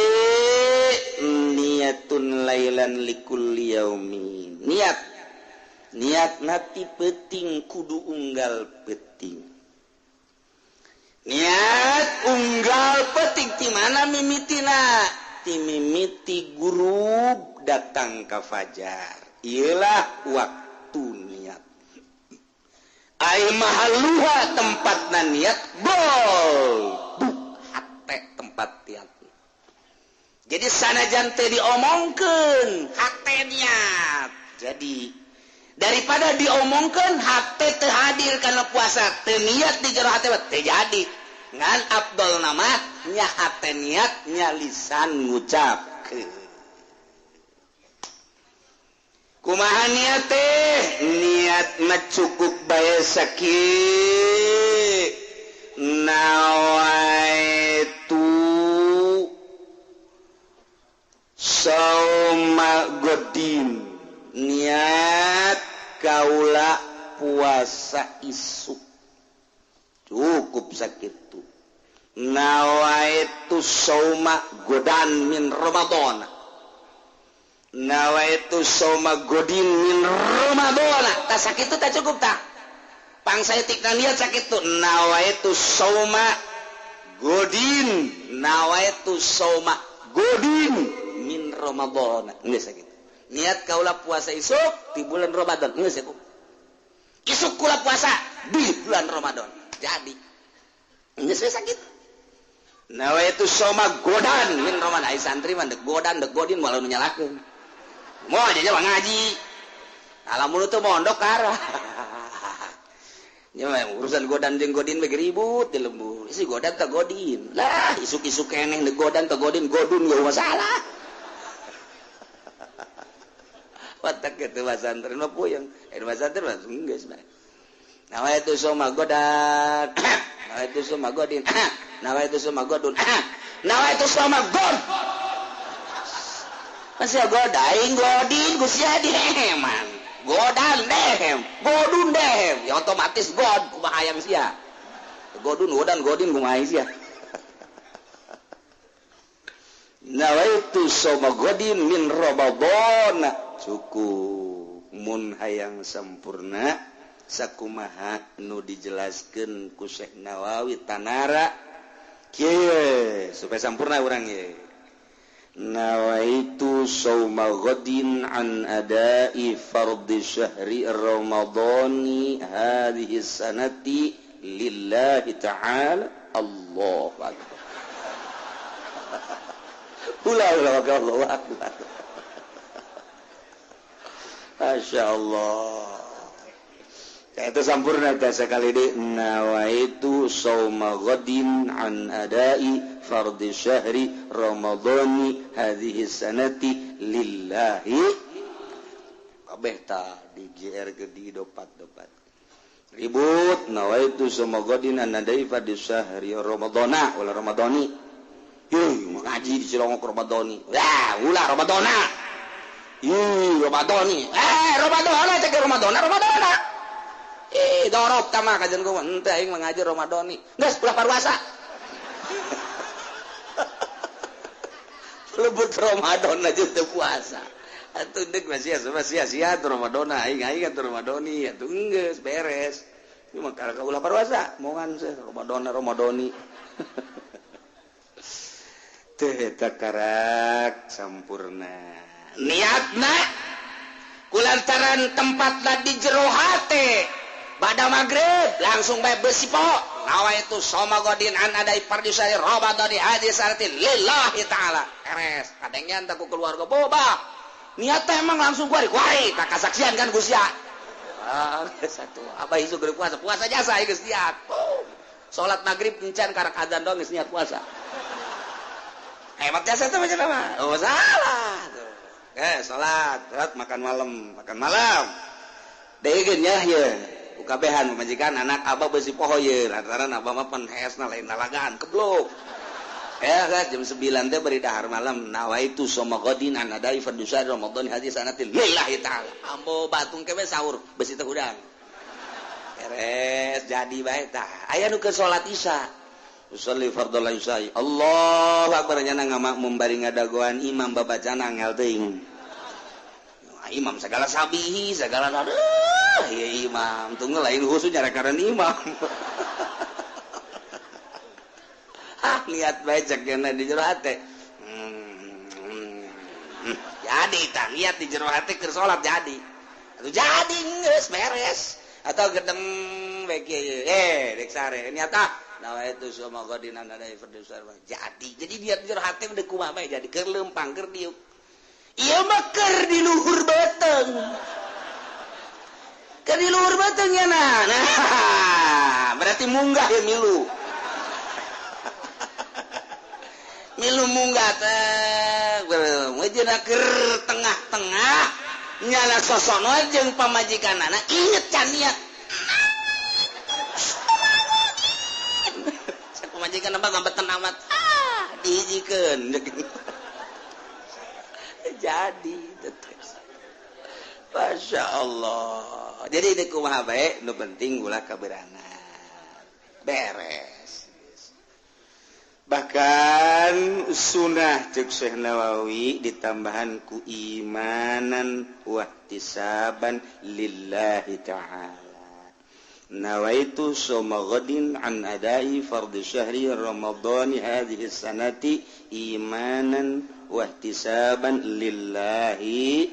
niatun lailan likulli yaumin niat nati peting kudu unggal peting niat unggal peting ti mana mimitina ti mimiti guru datang ka fajar ialah waktu niat ai mahalluha tempatna niat bol hate tempat niat jadi sanajan teh diomongkeun hate niat jadi daripada diomongkeun hate teu hadir kana puasa teu niat di jero hate teh jadi ngan afdol nama nya hate niat nya lisan ngucapkeun kumaha niat teh niat mah cukup bae sakieu nawaitu sauma godin niat kaula puasa isuk cukup sakitu nawaitu sauma godan min Ramadan nawaitu soma godin min Ramadan tak sakitu tak cukup tak pangsaeutikna niat sakitu nawaitu soma godin nawaitu soma godin min Ramadan geus sakitu niat kaula puasa isuk di bulan Ramadan geus sakitu isuk kula puasa di bulan Ramadan jadi geus sakitu nawaitu soma godan min Ramadan ai santri mah dek godan dek godin walau nyalakeun mau aja jalan ngaji alamun itu mondok karah ya urusan godan jeung godin bagi ribut di lembur isi godan tak godin lah isuk-isuk keneh de godan tak godin godun gak masalah watak itu pasantren mah puyeng pasantren mah geus bae nawa itu soma godan nawa itu soma godin nawa itu soma godun nawa itu soma god masih godain godin gusia diheman godan dehem godun dehem ya otomatis god kumaha hayang sia godun godan godin kumaha sia nawaitu soma godin min Ramadan cukup mun hayang sampurna sakumaha nu dijelaskeun ku Syekh Nawawi Tanara kieu supaya sampurna urang ye nawaitu sauma ghadin an adai fardhi syahri ramadhani hadhihi sanati lillahi ta'ala Allahu akbar Allahu akbar masyaallah itu sampurna ta sekali deui nawaitu sauma ghadin an adai fardhi syahri ramadhani hadhihi sanati lillahi kabeh ta di GR gede dopat-dopat ribut nawaitu sauma ghadin an adai fardhi syahri ramadhana wala ramadhani yuh ngaji di Cilongok ramadhani wah ulah ramadhana ramadhani ramadhana cek ramadhana dorok tamah kajian gue entah yang mengajar Ramadan nih nggak sebelah puasa lebut Ramadan aja tuh puasa atau dek masih sia-sia tuh Ramadan aing kan tuh Ramadan nih atau enggak beres cuma kalau ulah puasa mau kan sih Ramadan teh takarak sampurna niatna kulantaran tempatna di jero hate pada maghrib langsung bae besi po nawaitu soma godin an adai pardisari Ramadan di hadis arti lillahi ta'ala eres kadangnya entah ku keluarga boba niat emang langsung kuari tak kasaksian kan Gusya satu apa isu gede puasa jasa geus niat salat maghrib encan karak adzan dong geus niat puasa hebat jasa tuh macam apa? Oh salah. Salat, makan malam. Degen ya. Ukabehan pemajikan anak abah besi poho ye. Lantaran abah mah pan heesna lain nalagaan keblok. Jam 9 teh beri dahar malam. Nawaitu somagodin anadai fardusai Ramadan hadis sanatil lillahi ta'ala. Ambo batung kebe sahur besi teh udang. Beres jadi bae tah. Aya nu ke salat Isya. Usolli fardhu isya. Allahu akbar nyana ngamakmum bari ngadagoan imam babacana ngel teuing. Imam segala sabihi segala ya imam tunggu lain khusus nyara karena imam. Lihat baik ceknya di jero hati. Jadi tah lihat di jero hati keur salat jadi. Atuh jadi geus beres atau gedeng beki dek sare nyata nawaitu somagodina nadai fardusar jadi lihat di jero hati udah kumaha bae jadi keur leumpang keur diuk. Iya mah keur di luhur beteng. Keur di luhur beteng ya nah. Berarti munggah ya milu. Milu munggah teh. Wajina keur tengah-tengah nyana sosono jeung pamajikanana inget can niat. Pamajikan apa ngambeten amat. Dihijikeun. Jadi Masya Allah. Jadi di kumaha bae nu penting ulah kaberangan beres. Bahkan sunnah cek Syekh Nawawi ditambahan ku imanan wa ihtisaban lillahi ta'ala. Nawaitu soma ghadin an adai fardhu syahri ramadhani hadhihi sanati imanan wahtisaban lillahi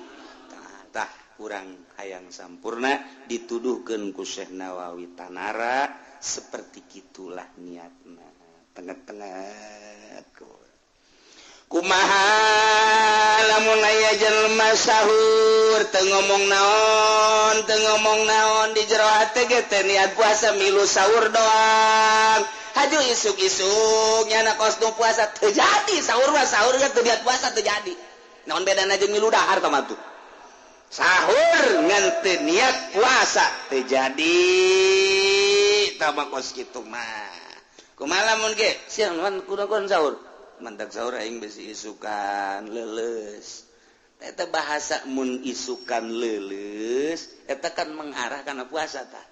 tah kurang hayang sampurna dituduhkeun ku Syekh Nawawi tanara seperti gitulah niatna tengah-tengah kumaha lamun aya jelema sahur teu ngomong naon di jero hate ge teh niat puasa milu sahur doang. Haju isuk-isuk nyana kostum puasa terjadi sahur ge teu niat puasa terjadi. Naon bedana jeung milu dahar tah mah tuh. Sahur ngan teu niat puasa terjadi tah mah kos kitu mah. Kumaha lamun ge siang man kunaon sahur? Mantak sahur aing besi isukan leuleus. Eta bahasa mun isukan leuleus eta kan mengarah kana puasa tah.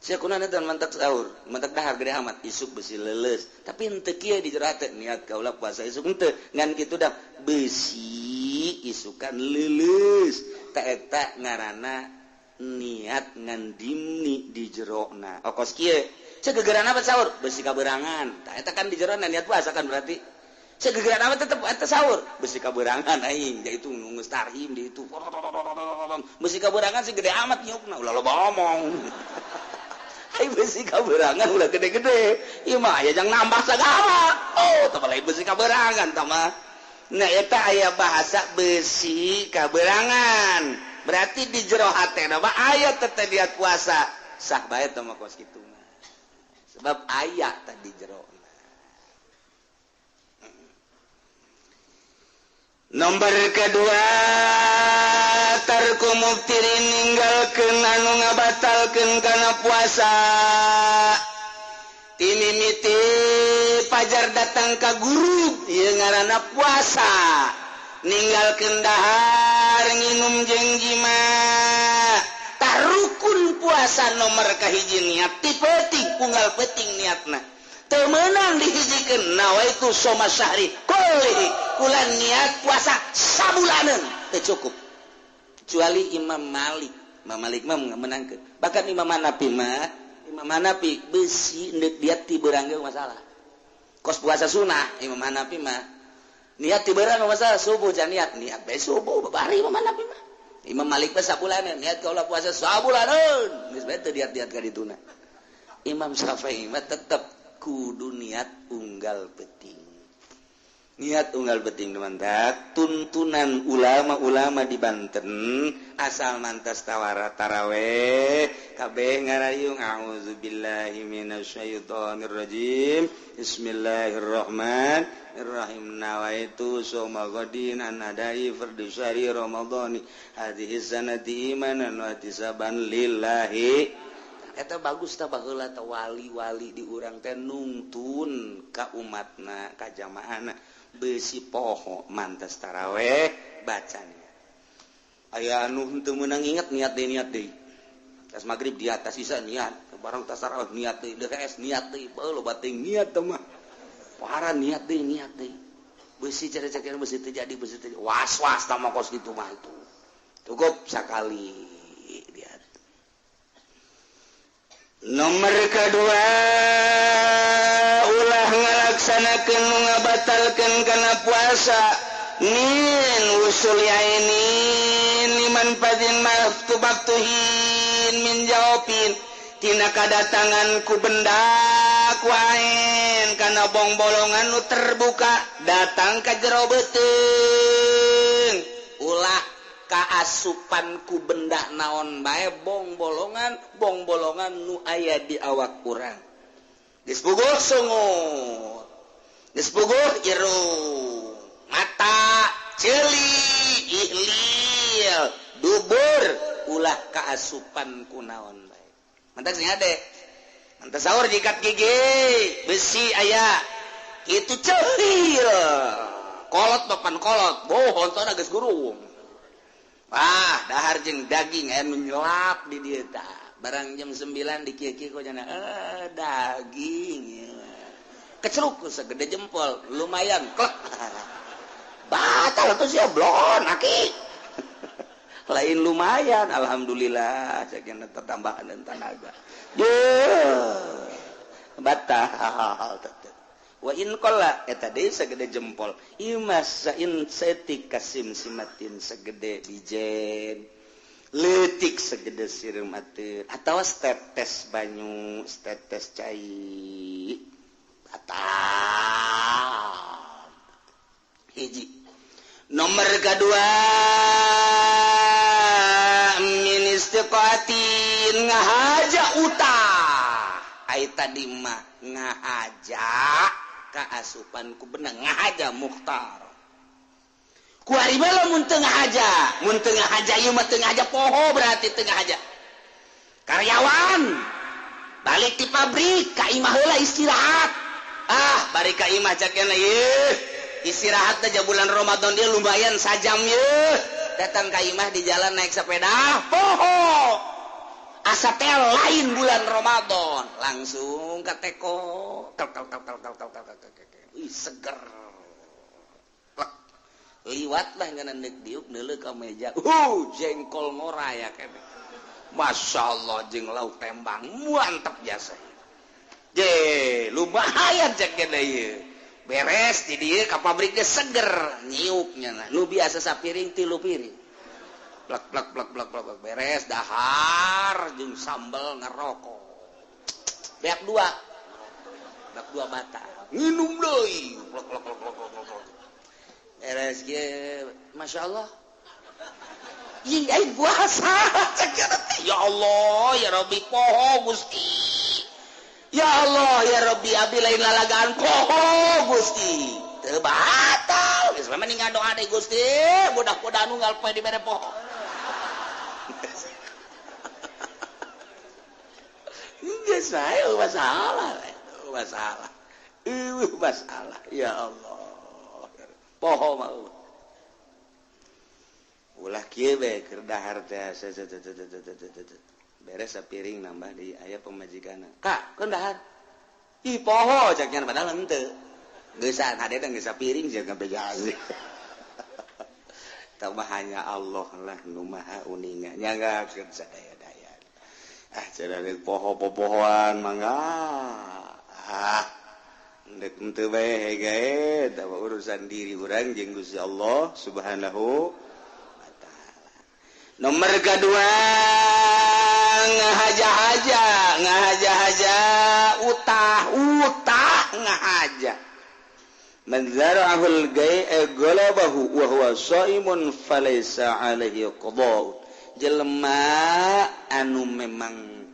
Sia kunaon eta mantak sahur, mantak dahar gede amat isuk besi leuleus. Tapi henteu kieu di jero hate niat kaula puasa isuk henteu. Ngan kitu dah besi isukan leuleus. Ta eta ngaranna niat ngan dimni di jerona. Okos kieu segegeran apa sahur besi kaberangan. Tah eta kan di jerona niat puasa kan berarti segegeran apa tetep eta sahur besi kaberangan aing yaitu geus tarhim di itu besi kaberangan si gede amat nyukna ulah loba omong. Aing besi kaberangan ulah gede-gede ieu mah aya jang nambah sagala. Oh tah lain besi kaberangan tah mah. Nah eta aya bahasa besi kaberangan berarti di jero hatena mah aya teteh niat puasa sah bae tah mah kos kitu mah. Sebab aya tah di jero. Nomor kedua tarku muftirin ninggalkeun anu ngabatalkeun kana puasa. Timimiti pajar datang ka guru ieu ngaranna puasa. Ninggalkeun dahar nginum jeung jima. Tah rukun puasa nomor kahiji niat ti penting unggal penting niatna. Teu meunang dihijikeun nawaitu soma syahri kullihi kula niat puasa sabulaneun teu cukup. Kecuali Imam Malik mah menangkeun. Bahkan Imam Hanafi besi neuk diat ti beurang ge masalah. Kos puasa sunah Imam Hanafi mah niat ti beurang masalah subuh can niat bae subuh babari Imam Hanafi mah. Imam Malik mah sabulaneun niat kaula puasa sabulaneun geus bae teu diat-diat ka dituna. Imam Syafi'i mah tetep kudu niat unggal penting. niat unggal beting mandak tuntunan ulama-ulama di Banten asal mantas tawara taraweh kabeh ngarayung auzubillahi minasyaitonir rajim bismillahirrahmanirrahim nawaitu soma ghadin an adai fardhu syahri ramadhani hadhihi sanati imanan wa tisaban lillahi. Eta bagus tah baheula teh wali-wali di urang teh nungtun ka umatna ka jamaahna beusi poho mantas taraweh bacanya aya anu henteu meunang inget niat deui tas magrib di atas isa niat barang tas taraweh niat deui DKS niat deui lo bating niat teh mah para niat deui beusi cara-cara beusi teu jadi was-was tah mah kos kitu mah itu cukup sakali. Nomor kedua ulah ngalaksanakeun nu ngabatalkeun kana puasa min usul yainin liman fadin maftubatuhin min jawabin tina kadatangan ku benda ku ain kana bong bolongan nu terbuka datang ka jero beuteung ulah kaasupan ku benda naon bae bong bolongan nu aya di awak urang geus puguh sungut geus puguh irung mata ceuli ihlil dubur ulah kaasupan ku naon bae mantas nya ade mantas saur jikat gigi besi aya kitu ceuhil kolot papan kolot bohon tona geus gurung. Wah, dahar jeung daging aya nu nyelap di dieu tah. Barang jam 9 di kieu-kieu kok cenah daging. Kecruk segede jempol, lumayan klek. Batal tuh sia blon aki. Lain lumayan, alhamdulillah sakeun tambahan dan tenaga. Yeuh. Batal teh. Wa in qalla eta deui sagede jempol imas sain setik kasim simatin sagede bijen leutik sagede sireum ateur atawa tetes banyu tetes cai batal hiji. Nomor kedua min istiqatin ngahaja utah ai tadi mah ngahaja kaasupan ku benang ngahaja mukhtar ku ari mah mun teu ngahaja ieu mah teu ngahaja poho berarti teu ngahaja karyawan balik di pabrik ka imah heula istirahat bari ka imah cakena ieu istirahat teh bulan Ramadan dia lumayan sajam ieu datang ka imah di jalan naik sepeda poho asa teh lain bulan Ramadan langsung ka teko seger liwat lah ngana neuk diuk neuleuh ka meja jengkol ngoraya kene masyaallah jeung lauk tembang mantep jasa je lumayan cek kene ieu beres di dieu ka pabrik ge seger nyiupnya nu biasa sapiring 3 piring plak beres dahar jeung sambel ngerokok beak 2 bata nginum deui plak beres ge masyaallah ih ai puasa ya Allah ya Rabbi poho Gusti ya Allah ya Rabbi abdi lain lalagaan poho Gusti teu batal geus mah mending ngadoa deui Gusti budak-budak nu ngalpoe di mere poho geus bae masalah ya Allah poho mah ulah kieu we keur dahar teh beres sapiring nambah di aya pemajikanna kak keun dahar ih poho cak nya padahal henteu geusan hade teh geus sapiring jeung ngabejaan tah mah hanya Allah lah nu maha uninga nyanggakeun sadaya-daya cenah poho-pohoan mangga ndek henteu bae gae tah urusan diri urang jeung Gusti Allah Subhanahu wa taala. Nomor kedua ngahaja utah ngahaja manzara'ahul galabahu wa huwa shaimun falaysa alaihi qada jelema anu memang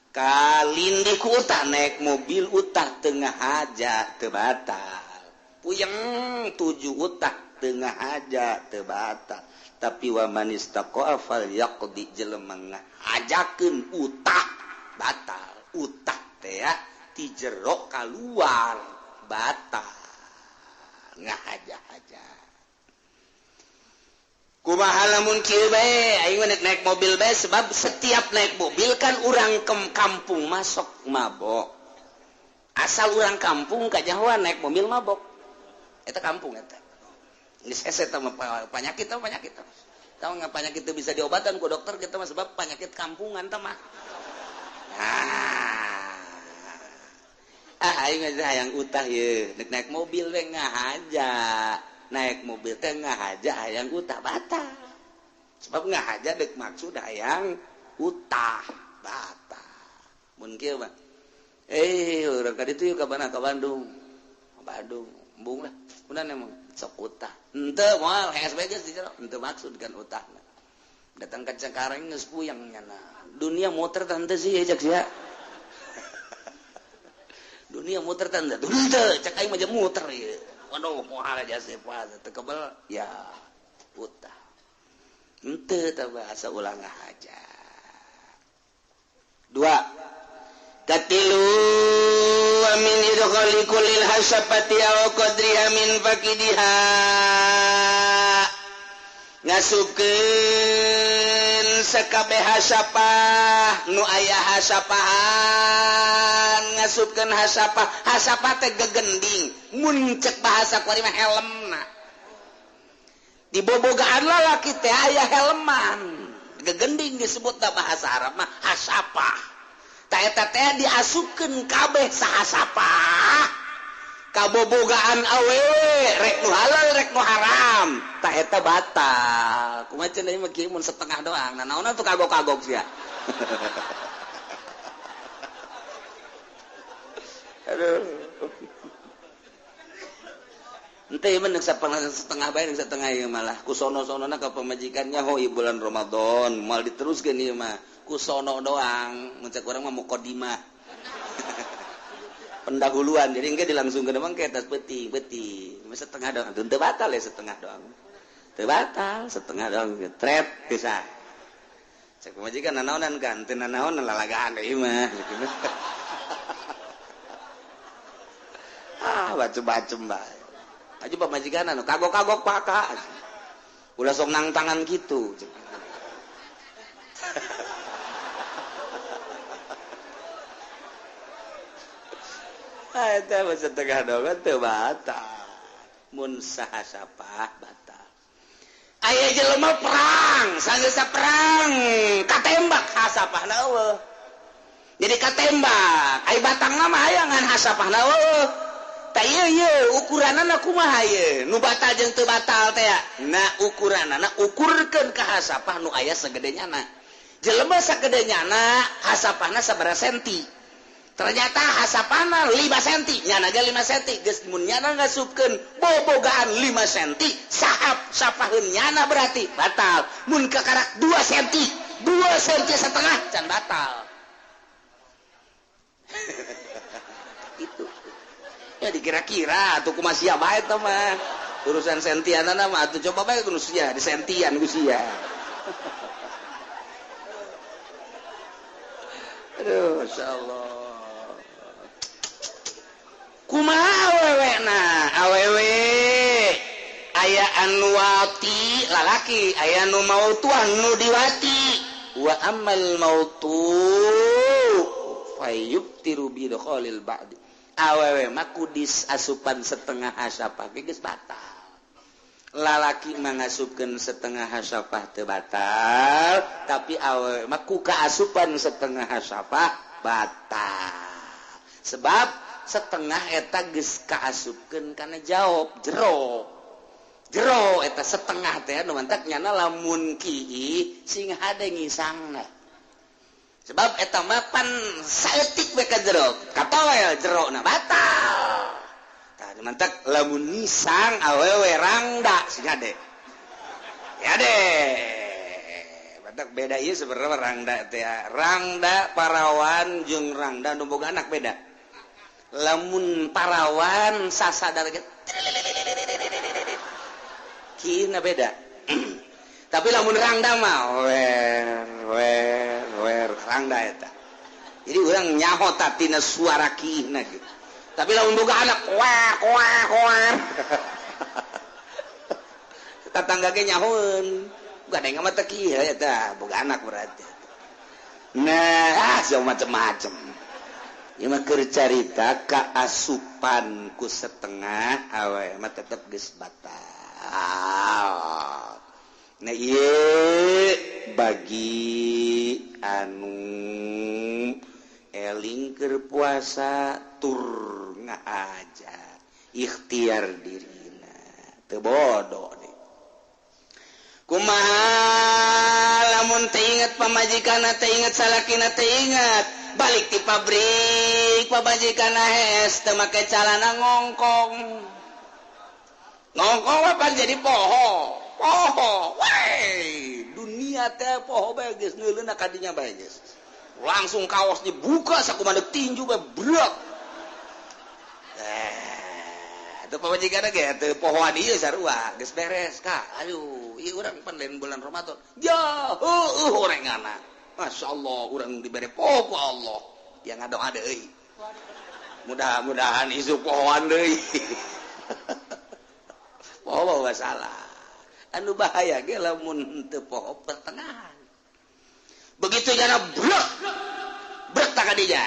kalindi ku utah naik mobil utah tengah hajat teu batal puyeng 7 utah tengah hajat teu batal tapi wa man istaqa'a falyaqdi jelema ngahajakeun utah batal utah teh ya ti jero kaluar batal ngahaja-haja kumaha lamun kieu bae aing naik mobil bae sebab setiap naik mobil kan urang kampung masuk mabok asal urang kampung ka Jawa naik mobil mabok eta kampung eta geus hese teh penyakit tahu nggak penyakit itu bisa diobatan ku dokter kita mah sebab penyakit kampungan teh mah aing hayang utah ye naik mobil we ngahaja naik mobil teh ngahaja hayang utah batal sebab ngahaja deuk maksud hayang utah batal mun kieu mah urang ka ditu ka mana ka Bandung embung lah mun emang sok utah henteu moal hees bae geus di jero henteu maksud kan utahna datang ka Cengkareng geus puyeng nyana dunia muter teh henteu sih jak sia dunia muter tanda tuh cek aing mah muter ya waduh moal aja sepa teu kebal ya utah henteu tah bahasa ulang aja 2 katilu wa min idkhali kullil hasafati aw qadriha min faqidiha ngasupkeun sakabeh hasapah nu aya hasapahan ngasupkeun hasapah teh gegending mun cek bahasa kuari mah helmna di bobogaan lalaki teh aya helman gegending disebut da bahasa Arab mah hasapah ta eta teh diasupkeun kabeh sahasapah kabobogaan awewe rek nu halal rek nu haram ta eta batal kumaha cenah mah kieu mun setengah doang nah naonna tuh kagok-kagok sia aduh ente mah setengah bae neuk setengah ieu malah ku sono-sonona ka pamajikannya hoi bulan Ramadan moal diteruskeun ieu mah ku sono doang mun cek urang mah mukadimah pendahuluan jadi enggak dilangsungkan emang ke atas peti setengah doang teu batal ya setengah doang teu batal setengah doang tret bisa cek pamajikan nanaonan kan teu nanaon lalagaan deui mah bacem-bacem bae aja pamajikan anu kagok-kagok paka ulah sok nang tangan gitu eta setengah doang teu batal mun sahasapah batal aya jelema perang sanggeus perang katembak hasapahna eueuh jadi katembak ai batangna mah aya ngan hasapahna eueuh ta ieu ukuranana kumaha ieu nu batal jeung teu batal teh na ukuranana ukurkeun ka hasapah nu aya sagedenya jelema sagedenya hasapahna sabaraha senti ternyata hasapana 5 cm nyana ge 5 cm geus mun nyana ngasupkeun bobogaan 5 cm sapaheun nyana berarti batal mun kakarak 2 cm 2 cm setengah can batal itu ya dikira-kira atuh kumaha sia bae teh mah urusan sentianana mah atuh coba bae kudu sia di sentian ku sia aduh masyaallah kumaha awewe aya anu wati lalaki aya nu mautuah nu diwati wa ammal mautu fayubtiru bi dukhalil ba'di awewe mah kudis asupan setengah hasapah geus batal lalaki mah ngasupkeun setengah hasapah teu batal tapi awewe mah ku kaasupan setengah hasapah batal sebab setengah eta geus kaasupkeun kana jawab jero eta setengah teh nu mantak nyana lamun kieu sing hade ngisangna sebab eta mah pan saeutik we ka jero katoel jerona batal mantap lamun nisang awewe rangda sia deh ya deh mantap beda ieu sebenarnya rangda teh rangda parawan jeung rangda nu boga anak beda lamun parawan sasadar kina beda tapi lamun rangda mah wer rangda eta jadi urang nyaho tina suara kina gitu tapi lamun boga anak kuar tetangga ge nyahoeun gadeng mah teh kieu eta boga anak berarti nah sia macem-macem ieu mah keur carita kaasupan ku setengah awe mah tetep geus batal nah ieu bagi anu eling keur puasa tur aja ikhtiar dirina teu bodoh deh kumaha lamun teu inget pamajikanna teu inget salakina teu inget balik di pabrik pamajikanna hes teu make calana ngongkong apa jadi poho wey dunia teh poho bae geus neuleuna ka dinya bae geus langsung kaos dibuka sakumaha tinju bae brek itu pamajikanna ge teu pohoan ieu sarua geus beres Kak ayo ieu urang pan lain bulan Ramadan ya orangana masyaallah urang dibere poho ku Allah yang ngadoa deui mudah-mudahan isu pohoan deui poho salah anu bahaya ge lamun teu poho pertengahan begitu jana brek tak kadinya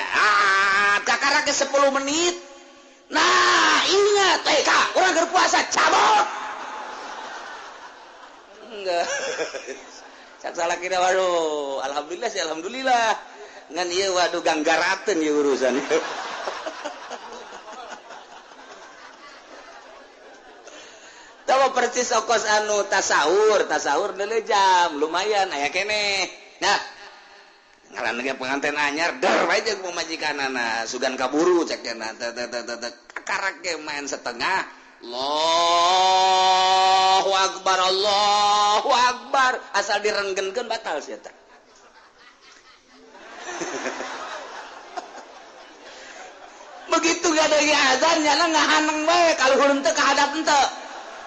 kakara ke 10 menit nah ingat Kak orang berpuasa cabut enggak cak salah kira waduh alhamdulillah sih alhamdulillah ngan ieu waduh ganggarateun ieu urusan tawa persis okos anu tasahur deuleu jam lumayan aya keneh nah ngaran ge pengantin anyar der wae jeung pamajikanana sugan kaburu cek cenah karak ge main setengah Allahu akbar asal direnggenkeun batal sia teh begitu gak ada azan nyana ngahaneng wae kaluhur teu kahadap teu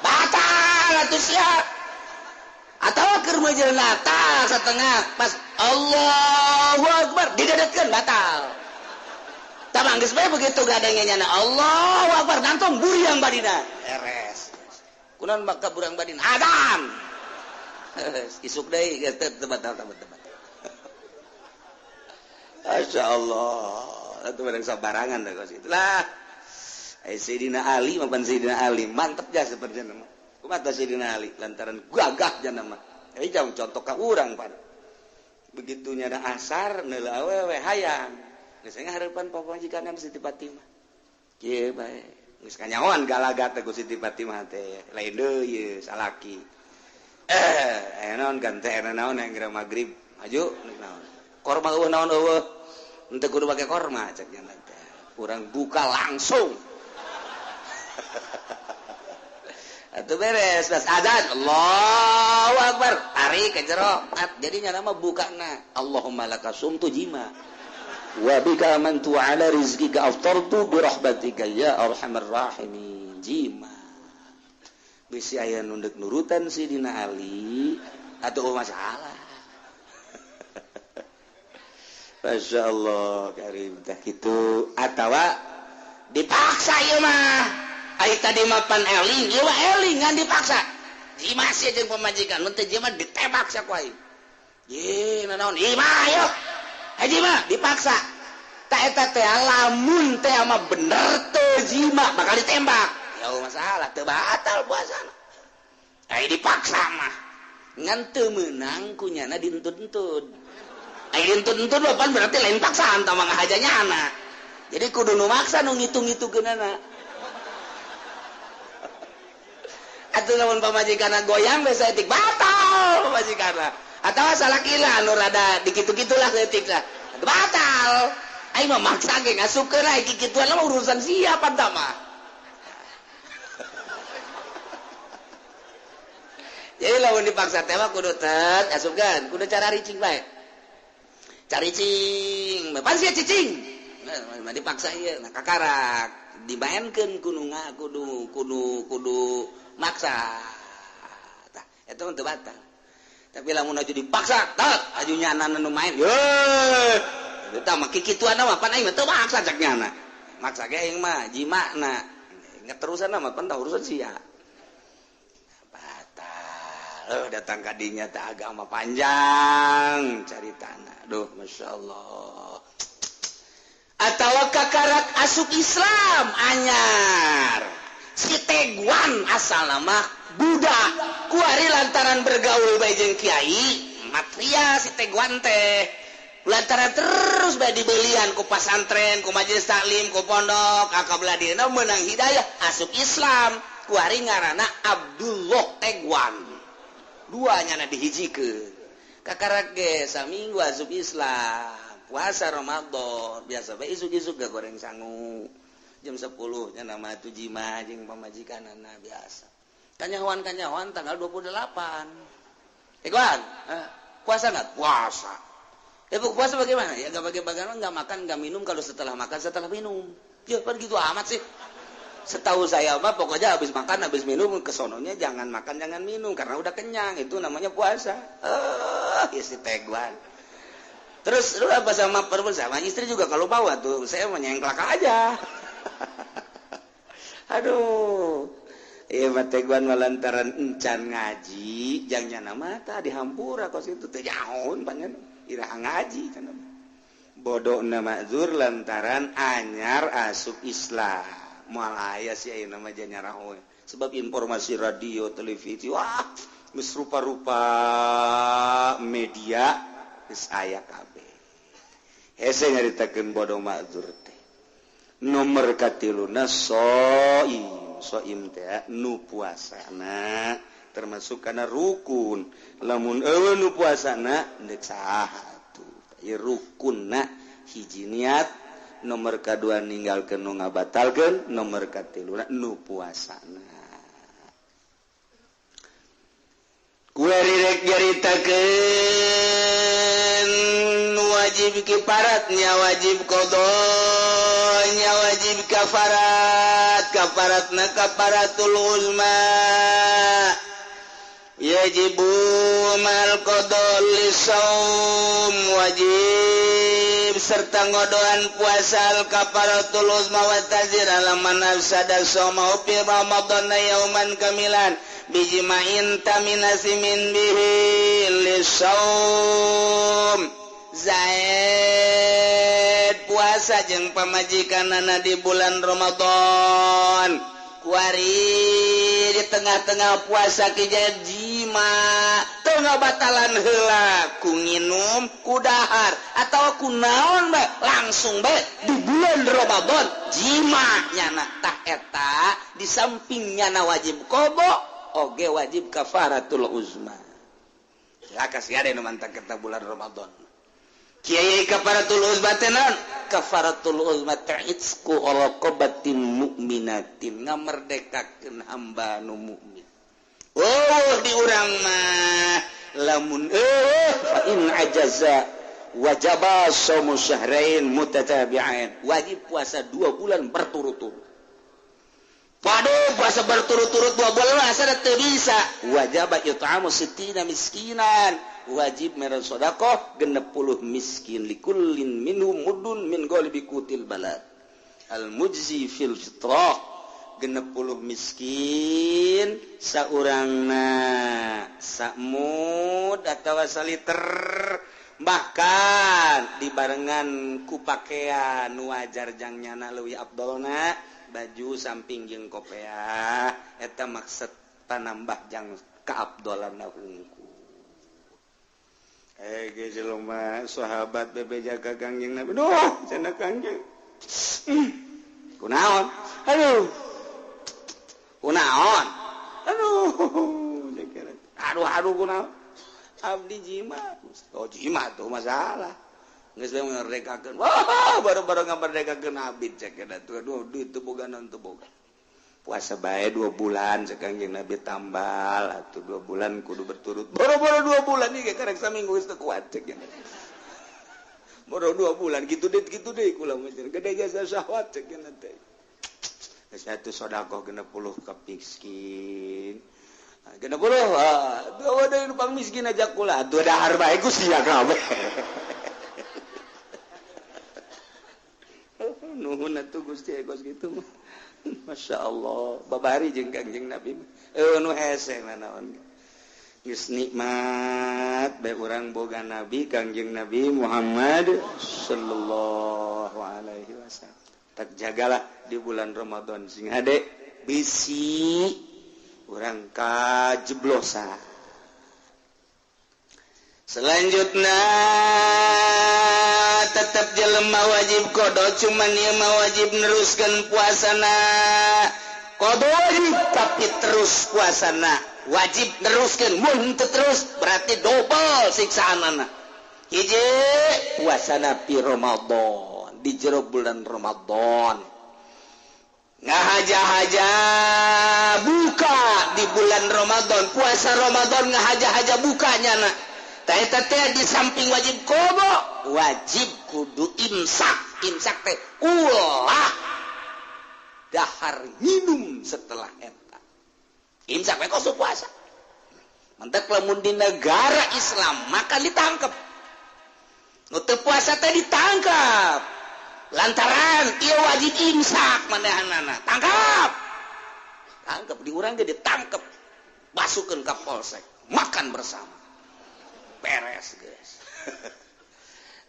batal atuh sia atau keur majeulna tah setengah pas Allahu akbar didedetkeun batal tamang geus bae begitu gadenge nyana Allahu akbar nantong buriang badina eres kunaon maka burang badina adzan isuk deui geus teu batal masyaallah atuh bareng sabarangan da kos itulah Sayyidina Ali mapan Sayyidina Ali mantep ja saperjana kumata Sayyidina Ali lantaran gagah jana mah jam contoh ka urang pan begitu nyana asar neula awewe hayang geus ngahareupan pamajikanna Siti Fatimah kieu bae geus kanyahoan galagat ku Siti Fatimah teh lain deui ieu salaki naon gantena naon yang geura magrib maju naon korma eueuh naon eueuh henteu kudu make korma cek nyana teh urang buka langsung atuh beres pas adzan Allahu akbar tarik ke jero jadinya nama bukana Allahumma laka sumtu jima wa bika amantu ala rizqika aftartu bi rahmatika ya arhamar rahimin jima bisi aya nu deuk nurutan Sidina Ali atuh masalah masyaallah karim tah kitu atawa dipaksa ieu mah ai tadi mapan eling ieu mah eling ngan dipaksa jima sia jeung pamajikan mun teu jima ditembak sia ku aing ye naon imah ayo haji mah dipaksa tak eta teh lamun teh mah bener teu jima bakal ditembak ya masalah teu batal puasana ai dipaksa mah ngan teu meunang kunyana dituntut ai dituntut mah pan berarti lain paksaan tah mah ngahajanya anak jadi kudu nu maksa nu ngitung-ngitungkeunana atuh lamun pamajikanna goyang we saeutik batal pamajikanna atawa salakila anu rada dikitu-kitulah saeutik lah batal ai mah maksa ge ngasupkeun lah kikituan mah urusan siapa tah mah jadi lamun dipaksa teh mah kudu tet asupkeun kudu cara ricing bae caricing pasti cicing nah dipaksa ieu nah kakarak dimaenkeun kudu maksa tah eta mah teu batal tapi lamun aju dipaksa tet aju nyana nu main ye eta mah kikituan mah pan aing mah teu maksa cak nyana maksa ge aing mah jimana ngeterusan mah pan tah urusan sia datang kadinya tak agama panjang caritana duh masyaallah atau kakarak asup Islam anyar si Teguan asal nama budak kuari lantaran bergaul bae jeung kiai matria si Teguan teh lantaran terus bae dibelian ku pasantren ku majelis taklim ku pondok akabelah dieuna meunang hidayah asup Islam kuari ngaranna Abdullah Teguan duanya na dihijikeun kakarak ge saminggu asup Islam puasa Ramadan biasa bae isuk-isuk gak goreng sangu jam 10 nya nama tu jima jeung pamajikanana biasa kanyahoan tanggal 28 Teguan puasa enggak puasa puasa bagaimana ya enggak bagaimana enggak makan enggak minum kalau setelah makan setelah minum ya kan gitu amat sih setahu saya mah pokoknya habis makan habis minum kesononya jangan makan jangan minum karena udah kenyang itu namanya puasa ya si Teguan terus lu apa sama istri juga kalau bawa tuh saya menyengklak aja aduh iya mah Teguan lantaran encan ngaji jangan mata dihampura kos itu teh nyaon panjang iraha ngaji kan bodoh nama zur lantaran anyar asup Islam malaya sih ayeuna mah nyarah we sebab informasi radio televisi wah geus rupa-rupa media geus aya kabeh hese nyaritakeun bodoh ma'dzur teh nomor katiluna soim teh nu puasana termasuk kana rukun lamun eueuh nu puasana deuk saha tuh ieu rukunna hiji niat nomor kedua ninggalkeun nu ngabatalkeun nomor katiluna nu puasana kuari rek nyaritakeun wajib kifaratnya wajib qada nya wajib kafaratna kafaratul uzma yajibu mal qada lisaum wajib serta ngodoan puasa kafaratul uzma wa tazir alaman afsada shauma fi ramadhan yauman kamilan bijma'in taminasimin bihi lisaum zaid puasa jeung pamajikanana di bulan Ramadan kuari di tengah-tengah puasa kijaya jima teu ngabatalan heula ku nginum ku dahar atawa ku naon bae langsung bae di bulan Ramadan jima nyana tah eta di sampingnya na wajib qada oge wajib kafaratul uzma silakan sia ade nu mantang kita bulan Ramadan kiai kafaratul uzma tenan kafaratul uzma ta'itsku raqabatin mu'minatin ngamerdekakeun hamba nu mukmin di urang mah lamun fa in ajaza wajaba shaumu syahrain mutatabi'ain wajib puasa 2 bulan berturut-turut Waduh, puasa berturut-turut 2 bulan asal teu bisa. Wajib it'amu 60 miskinan. Wajib mere sedekah 60 miskin likullin minhum mudun min ghalibi qutil balad. Al mujzi fil fitrah 60 miskin saurangna sakmud atawa saliter bahkan dibarengan ku pakaian nu wajar jang nyana leuwih afdalna baju samping jeung kopea eta maksud panambah jang kaabdolanna hungku ge jelema sahabat bebe jaga kangjeng Nabi duh cenah kangjeng kunaon aduh kunaon aduh kunaon abdi jimat oh jimat tuh masalah geus we merdekakeun wah baru-baru ngamerdekakeun abid cek eta tuh aduh duit teu boga naon teu boga puasa bae 2 bulan Kangjeng Nabi tambal atuh 2 bulan kudu berturut boro-boro 2 bulan nih karek saminggu geus teu kuat cek boro 2 bulan gitu deh kula mah gede jasa syahwat cek teh geus atuh sedekah 60 ka miskin 60 dua deui numpang miskin aja kula atuh dahar bae ku sia kabeh nuhun atuh Gusti egos gitu mah Masya Allah babari jeung Kangjeng Nabi nu hese naon geus nikmat bae urang boga Nabi Kangjeng Nabi Muhammad sallallahu alaihi wasallam tak jagalah di bulan Ramadan sing hade bisi urang kajeblosan selanjutnya tetap jelema wajib kodo cuman ieu mah wajib neruskeun puasana kodo wajib tapi terus puasana wajib neruskeun mun teu terus berarti double siksaanana hiji puasana pi Ramadan di jero bulan Ramadan ngahaja-haja buka di bulan Ramadan puasa Ramadan ngahaja-haja bukanya na eta teh di samping wajib kodo wajib kudu imsak teh ulah dahar minum setelah eta imsak we koso puasa mentek lamun di negara Islam maka ditangkap nu teu puasa teh ditangkap lantaran ieu wajib imsak manehanana tangkap di urang ge ditangkap basukeun ka polsek makan bersama beres guys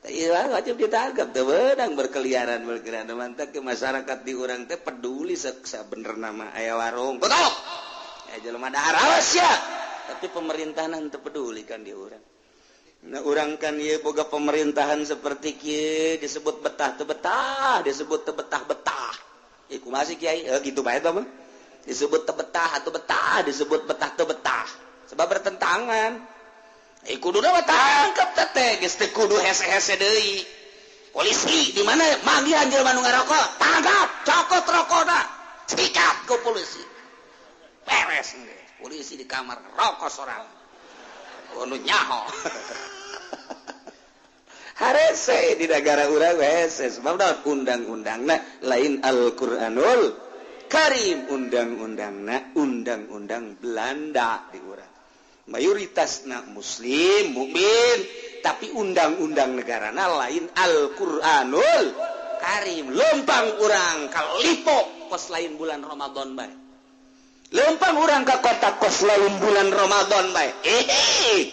iya wajib ditangkap teu beunang berkeliaran mantak ke masyarakat di urang teh peduli sabener nama aya warung betul ya jelema dahar awas ya tapi pemerintahan teu peduli kan di urang nah urang kan ieu boga pemerintahan seperti kieu disebut betah teu betah disebut teu betah-betah ieu kumaha sih kiai gitu bae tah mah disebut teu betah atau betah disebut betah teu betah sebab bertentangan kudu mah tangkep teh geus teu kudu hese-hese deui polisi di mana manggihan jelema nu ngarokok tangkap cokot rokona sikat ku polisi beres geus polisi di kamar rokok sorang nu nyaho harese di negara urang hese sebab da undang-undangna lain Al-Qur'anul Karim undang-undangna undang-undang Belanda di urang mayoritasna muslim mukmin tapi undang-undang negarana lain Al-Qur'anul Karim lempang urang ka lipo kos lain bulan Ramadan bae lempang urang ka kota kos lain bulan Ramadan bae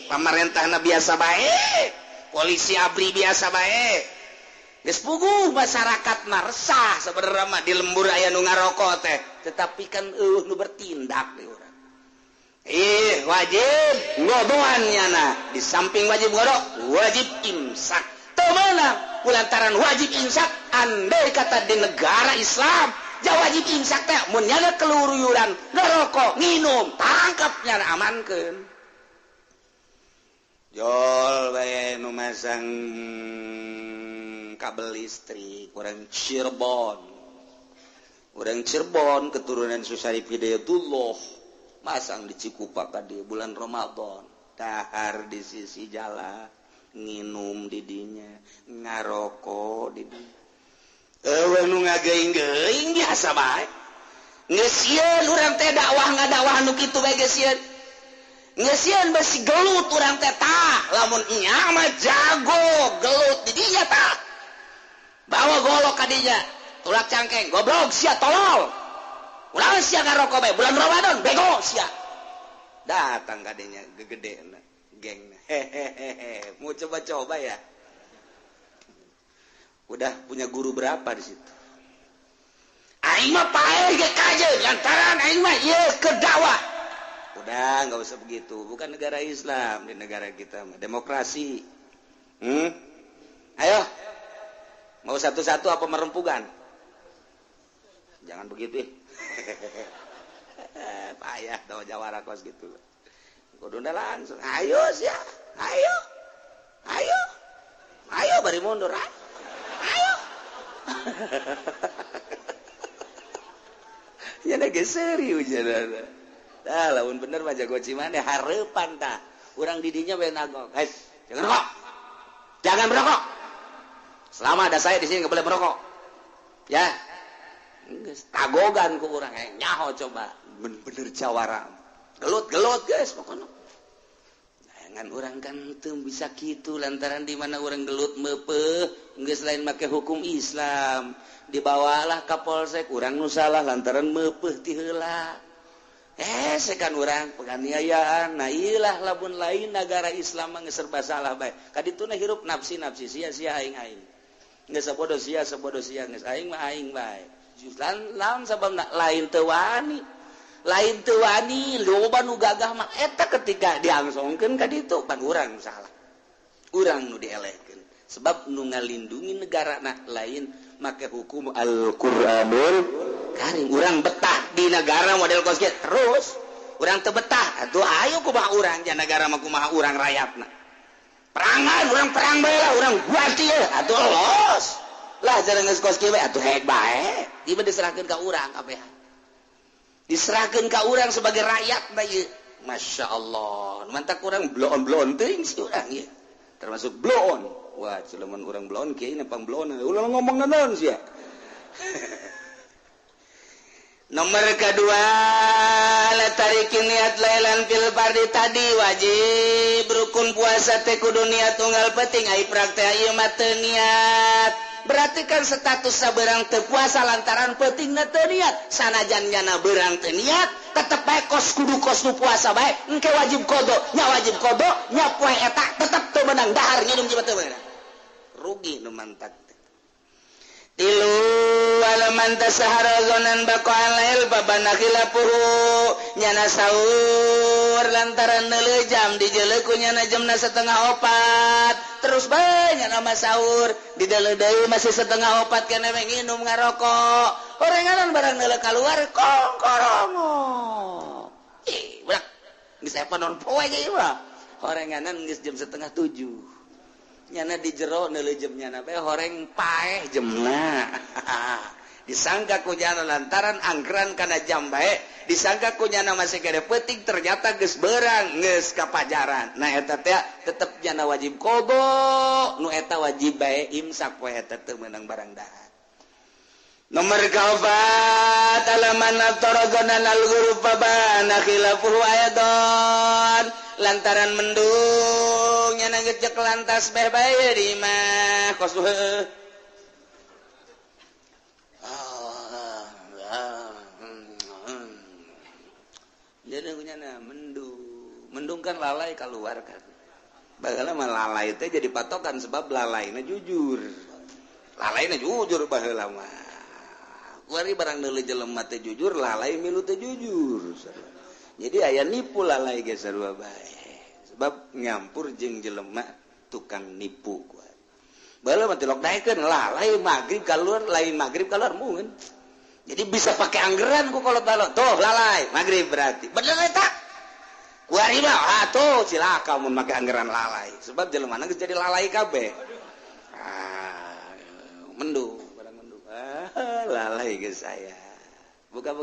pamarentahna biasa bae polisi abri biasa bae geus puguh masyarakat mah resah sabenerna mah di lembur aya nu ngarokok teh tetapi kan nu bertindak di urang wajib ngodoannya nah di samping wajib ngodok wajib imsak temenang kulantaran wajib imsak andai kata di negara Islam ja wajib imsak teh mun nyana keluruyuran ngerokok nginum tangkapnya amankeun jol bae nu masang kabel listrik urang Cirebon keturunan Susarif Hidayatullah masang di Cikupa ka di bulan Ramadan dahar di sisi jalan nginum di dinya ngarokok di dinya nu ngagaing-gaing biasa bae geus sieun urang teh dakwah ngadakwah nu kitu bae geus sieun geus sieun besi gelut urang teh tah lamun nya mah jago gelut di dinya tah bawa golok ka dinya tulak cangkeng goblok sia tolol ulah sia ngarokok bae bulan Ramadan bego sia datang kadenya gegedena gengna hehehe mau coba-coba ya udah punya guru berapa di situ aing mah paeh ge kajeun lantaran aing mah ieu ke dakwah udah enggak usah begitu bukan negara Islam di negara kita mah demokrasi ayo mau satu-satu apa merempugan jangan begitu payah tahu jawara kos gitu kudu langsung ayo sia ayo bari mundur ayo nya ge serius cenah. Tah lamun bener mah jago cimane hareupan tah. Urang didinya bae nagok. Guys, jangan rokok. Jangan merokok. Selama ada saya di sini enggak boleh merokok. Ya. Geus tagogan ku urang nyaho coba. Bener-bener jawara. Gelut-gelut guys pokoknya. Jangan orang kan teu bisa kitu lantaran di mana orang gelut meupeuh geus lain make hukum Islam. Dibawalah ka polsek urang nu salah lantaran meupeuh ti heula. Sekan urang penganiayaan. Nah iyalah lamun lain negara Islam mah geus serba salah bae. Kadituna hirup nafsi-nafsi sia-sia aing-aing. Geus sabodo sia geus aing mah aing bae. Justru lawan sababna lain teu wani. Lain teu wani loba nu gagah mah eta ketika diangsongkeun ka ditu pan urang salah. Urang nu dielehkeun sebab nu ngalindungi negarana lain make hukum Al-Qur'anul Karim. Urang betah di negara model kos kieu terus urang teu betah atuh ayo kumaha urang nya negara mah kumaha urang rakyatna. Perangan urang perang bae lah urang buat ieu atuh los. Lah jarang geus kos kieu bae atuh hek bae. Tiba diserahkeun ka urang kabeh. Diserahkan ke orang sebagai rakyat bayi. Masya Allah. Mantak orang bloon ting si orang ya. Termasuk bloon. Wah, celaman orang bloon kiai nepang bloon. Ulah ngomong naon sih ya. Nomor kedua, latarikin niat lailan fil fardi tadi wajib rukun puasa teh kudu niat tunggal penting ai praktek ieu mah teu niat. Berarti kan status saberang teu puasa lantaran pentingna teu niat. Sanajan nyana beurang teu niat, tetep bae kos kudu kos nu puasa bae. Engke wajib kodo, nya wajib kodo, nya poe eta tetep teu meunang dahar nginum jiba teu meunang. Rugi nu mantak. Tilu alaman tasahara zonan baqa'al lail babana khilafuhu nyana saur lantaran neuleuh jam dijeuleuh ku nyana jamna 3:30 terus bae nyana mah saur dideuleuh deui masih 3:30 keneh we nginum ngarokok orenganan barang neuleuh kaluar kongkorongo budak geus aya non poe ge mah orenganan geus jam 6:30 nyana di jero neuleuh jam nyana bae horeng paeh jemna disangka ku nyana lantaran angkeran kana jam bae disangka ku nyana masih kade peuting ternyata geus beurang geus kapajaran nah eta teh tetep nyana wajib qada nu eta wajib bae imsak poe eta teu meunang barang dahar. Nomor kaopat alaman atarazanan al-ghuruf babana khilafuhu ayadon lantaran mendung nyana geus lantas beh bae di mah kos jadi nyana mendung kan lalai keluar kan bagala mah lalai teh jadi patokan sebab lalaina jujur baheula mah kuari barang deuleu jelema teh jujur lalai milu teh jujur jadi aya nipu lalai ge sarua bae sebab nyampur jeung jelema tukang nipu kuat baheula mah tilok daekeun lalai magrib kaluar lain magrib kaluar mungkin jadi bisa pakai anggeran ku kolot-kolot tuh lalai magrib berarti bener eta kuari mah atuh cilaka mun make anggeran lalai sebab jelema geus jadi lalai kabeh mendung lalai ke saya buka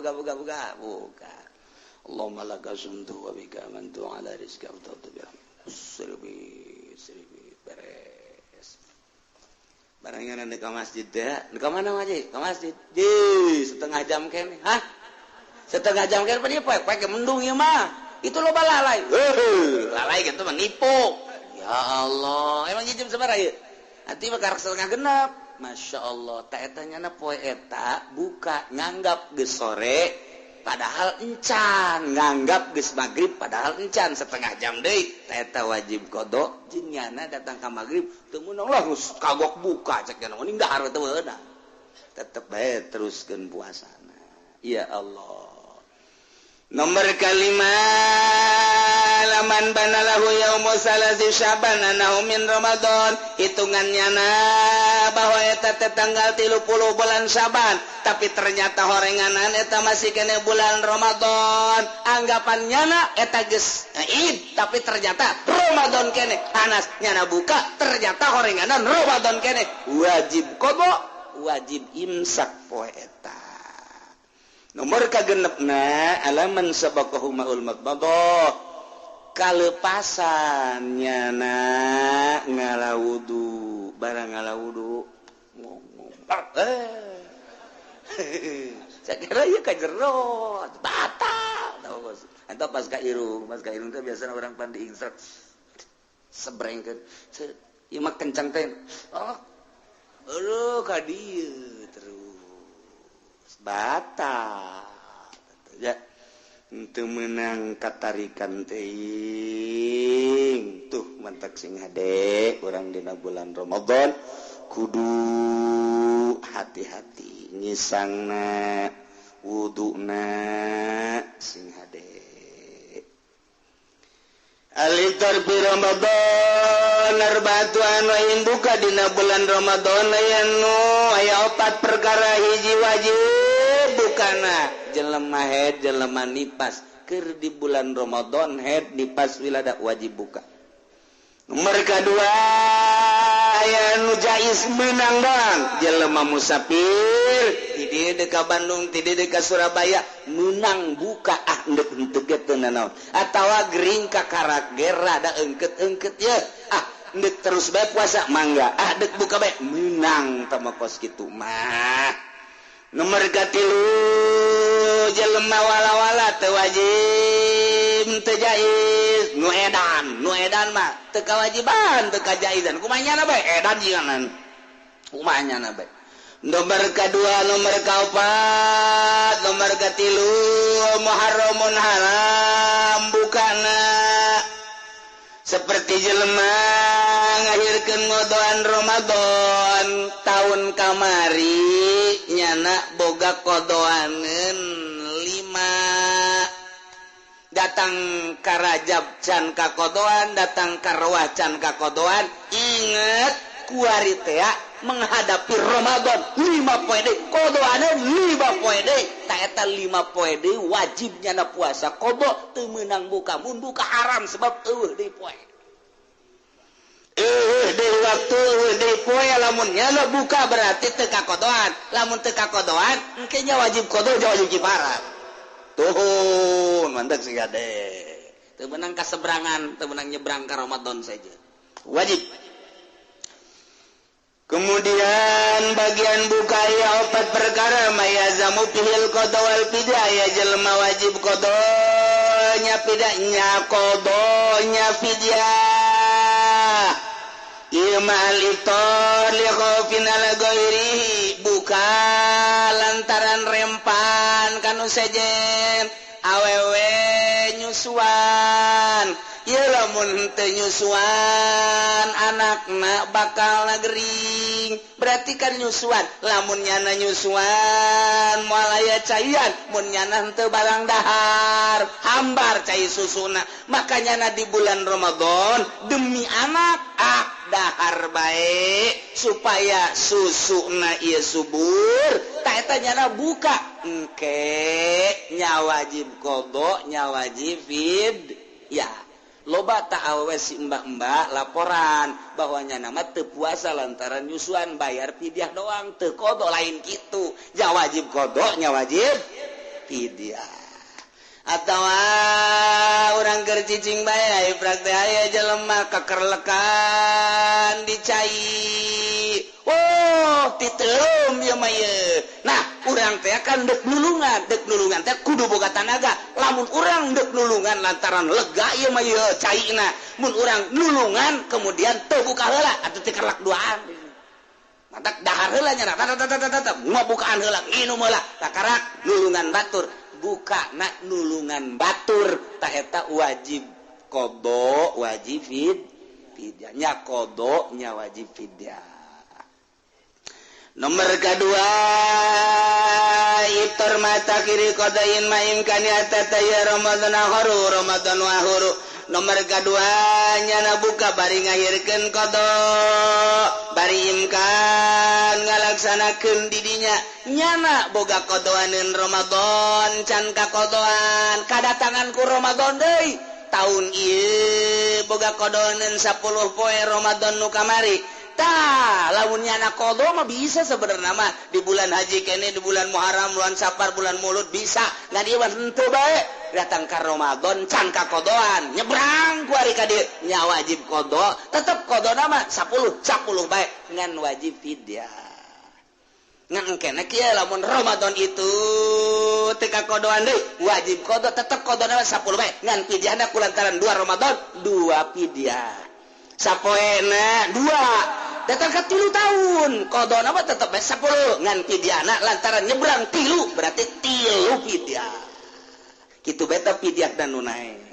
Allahumma laka sumtu wa bika amantu ala rizqa wa tatbi'a serbi beres barangnya nanti ke masjid ya ke mana maji ke masjid setengah jam kene setengah jam kene padi poe ke mendung ieu mah itu loba lalai lalai gitu mah nipu ya Allah emang jam sabaraha ieu ati mah karek setengah genep. Masya Allah, tak etanya na poe eta buka nganggap geus sore, padahal encan nganggap geus maghrib, padahal encan setengah jam deui. Tak eta wajib qada, jeung nyana datang ka maghrib, teu meunang lah geus kagok buka cek kana mending dahar teu meunang. Tetep bae teruskeun puasana. Ya Allah. Nomor kalima laman banalahu yaumu salasi syaban anahu min Ramadan hitungannya bahwa eta teh tanggal 30 bulan Syaban tapi ternyata horenganan eta masih kena bulan Ramadan anggapannya eta geus Id tapi ternyata Ramadan kene panas nyana buka ternyata horenganan Ramadan kene wajib qada wajib imsak poe eta nomor kagenepna alaman sabaqahu ma'ul madmadah kalepasannya na ngalawudu barang ngalawudu saya kira ya kajerot batal atau pas ka irung teh biasanya orang pandi insert sebrengkeun ieu mah kencang teh aduh ka dieu terus batal ya teu meunang katarikan teuing tuh mantak sing hade urang dina bulan Ramadan kudu hati-hati ngisangna wuduna sing hade alitar bi Ramadan arbatu anu buka dina bulan Ramadan anu aya 4 perkara hiji wajib bukana jelema haid jelema nipas keur di bulan Ramadan haid nipas wilada wajib buka. Nomor kedua aya nu jais meunang doang jelema musafir ti dieu ka Bandung ti dieu ka Surabaya meunang buka endek henteu teu nanaon atawa gering ka Karager rada eungkeut-eungkeut ye endek terus bae puasa mangga dek buka bae meunang tama kos kitu mah. Nomor katilu jelema wala-wala teu wajib teu jais nu edan mah teu kawajiban teu kajaizan kumanyana bae edan jieunan kumanyana bae. Nomor kedua nomor kaopat nomor katilu muharramun haram bukana seperti jelema ngahirkeun ngodoan Ramadan tahun kamari nyana boga kodoaneun 5 datang ka Rajab can ka kodoan datang ka Rawah can ka kodoan inget kuari teh menghadapi Ramadan 5 poe deui kodoaneun 5 poe deui ta eta 5 poe deui wajib nyana puasa kodo teu meunang buka mun buka haram sebab eueuh deui poe deui waktu deui poe lamun nyana buka berarti teu kakodoan lamun teu kakodoan engke nya wajib kodo nya wajib kifarat tuhun mantap sih gade teu meunang kasebrangan teu meunang nyebrang ka Ramadan saja wajib. Kemudian bagian buka ya 4 perkara mayazamu fihil qada wal fidyah ya jelema wajib qadanya fidyahnya qadanya fidyah imal itor li khaufin ala ghairihi buka lantaran rempan kanu sejen awewe nyusuan ieu lamun teu nyusuan anakna bakal gering berarti kan nyusuan lamun nyana nyusuan moal aya caian mun nyana henteu barang dahar hambar cai susuna makanya di bulan Ramadan demi anak dahar bae supaya susuna ieu subur ta eta nyana buka engke nya wajib qada nya wajib fidyah. Loba tak awewe si mbak-mbak laporan bahwanya nama teu puasa lantaran nyusuan bayar fidyah doang teu qada lain kitu nya wajib qada nya wajib fidyah atawa urang keur cicing bae praktek aya jelema kakerlekan dicai titeum ieu mah ye nah urang teh kan dek nulungan teh kudu boga tanaga lamun urang dek nulungan lantaran lega ieu mah ye caina mun urang nulungan kemudian teu buka heula atuh teu kerlak duaan matak dahar heula nya tatap mau bukaan heula nginum heula takarak nulungan batur buka nak nulungan batur ta eta wajib qada wajib fidyah nya qada nya wajib fidyah. Nomor kedua iftar mata kiri qadain maim kaniata taya Ramadan wa huru nomor kedua nyana buka bari ngahirkeun qada bari imkan ngalaksanakeun di dinya nyana boga qadawaneun Ramadan can kakodoan kadatangan ku Ramadan deui taun ieu boga qadawaneun 10 poe Ramadan nu kamari launnya anak kodo mah bisa sebenarnya mah di bulan haji kene di bulan Muharram bulan Safar bulan Maulud bisa ngan ieu henteu bae datang ka Ramadan can ka kodoan nyebrang ku ari ka dieu nya wajib kodo tetep kodona mah 10 bae ngan wajib fidyah ngan kene kieu lamun Ramadan itu teu ka kodoan deui wajib kodo tetep kodona mah 10 bae ngan fidyahna kulantaran 2 Ramadan 2 fidyah sapoena 2 datang ke 3 tahun kodona mah tetep 10 ngan fidyahna lantaran nyebrang 3 berarti 3 fidyah kitu beta fidyah dan nunae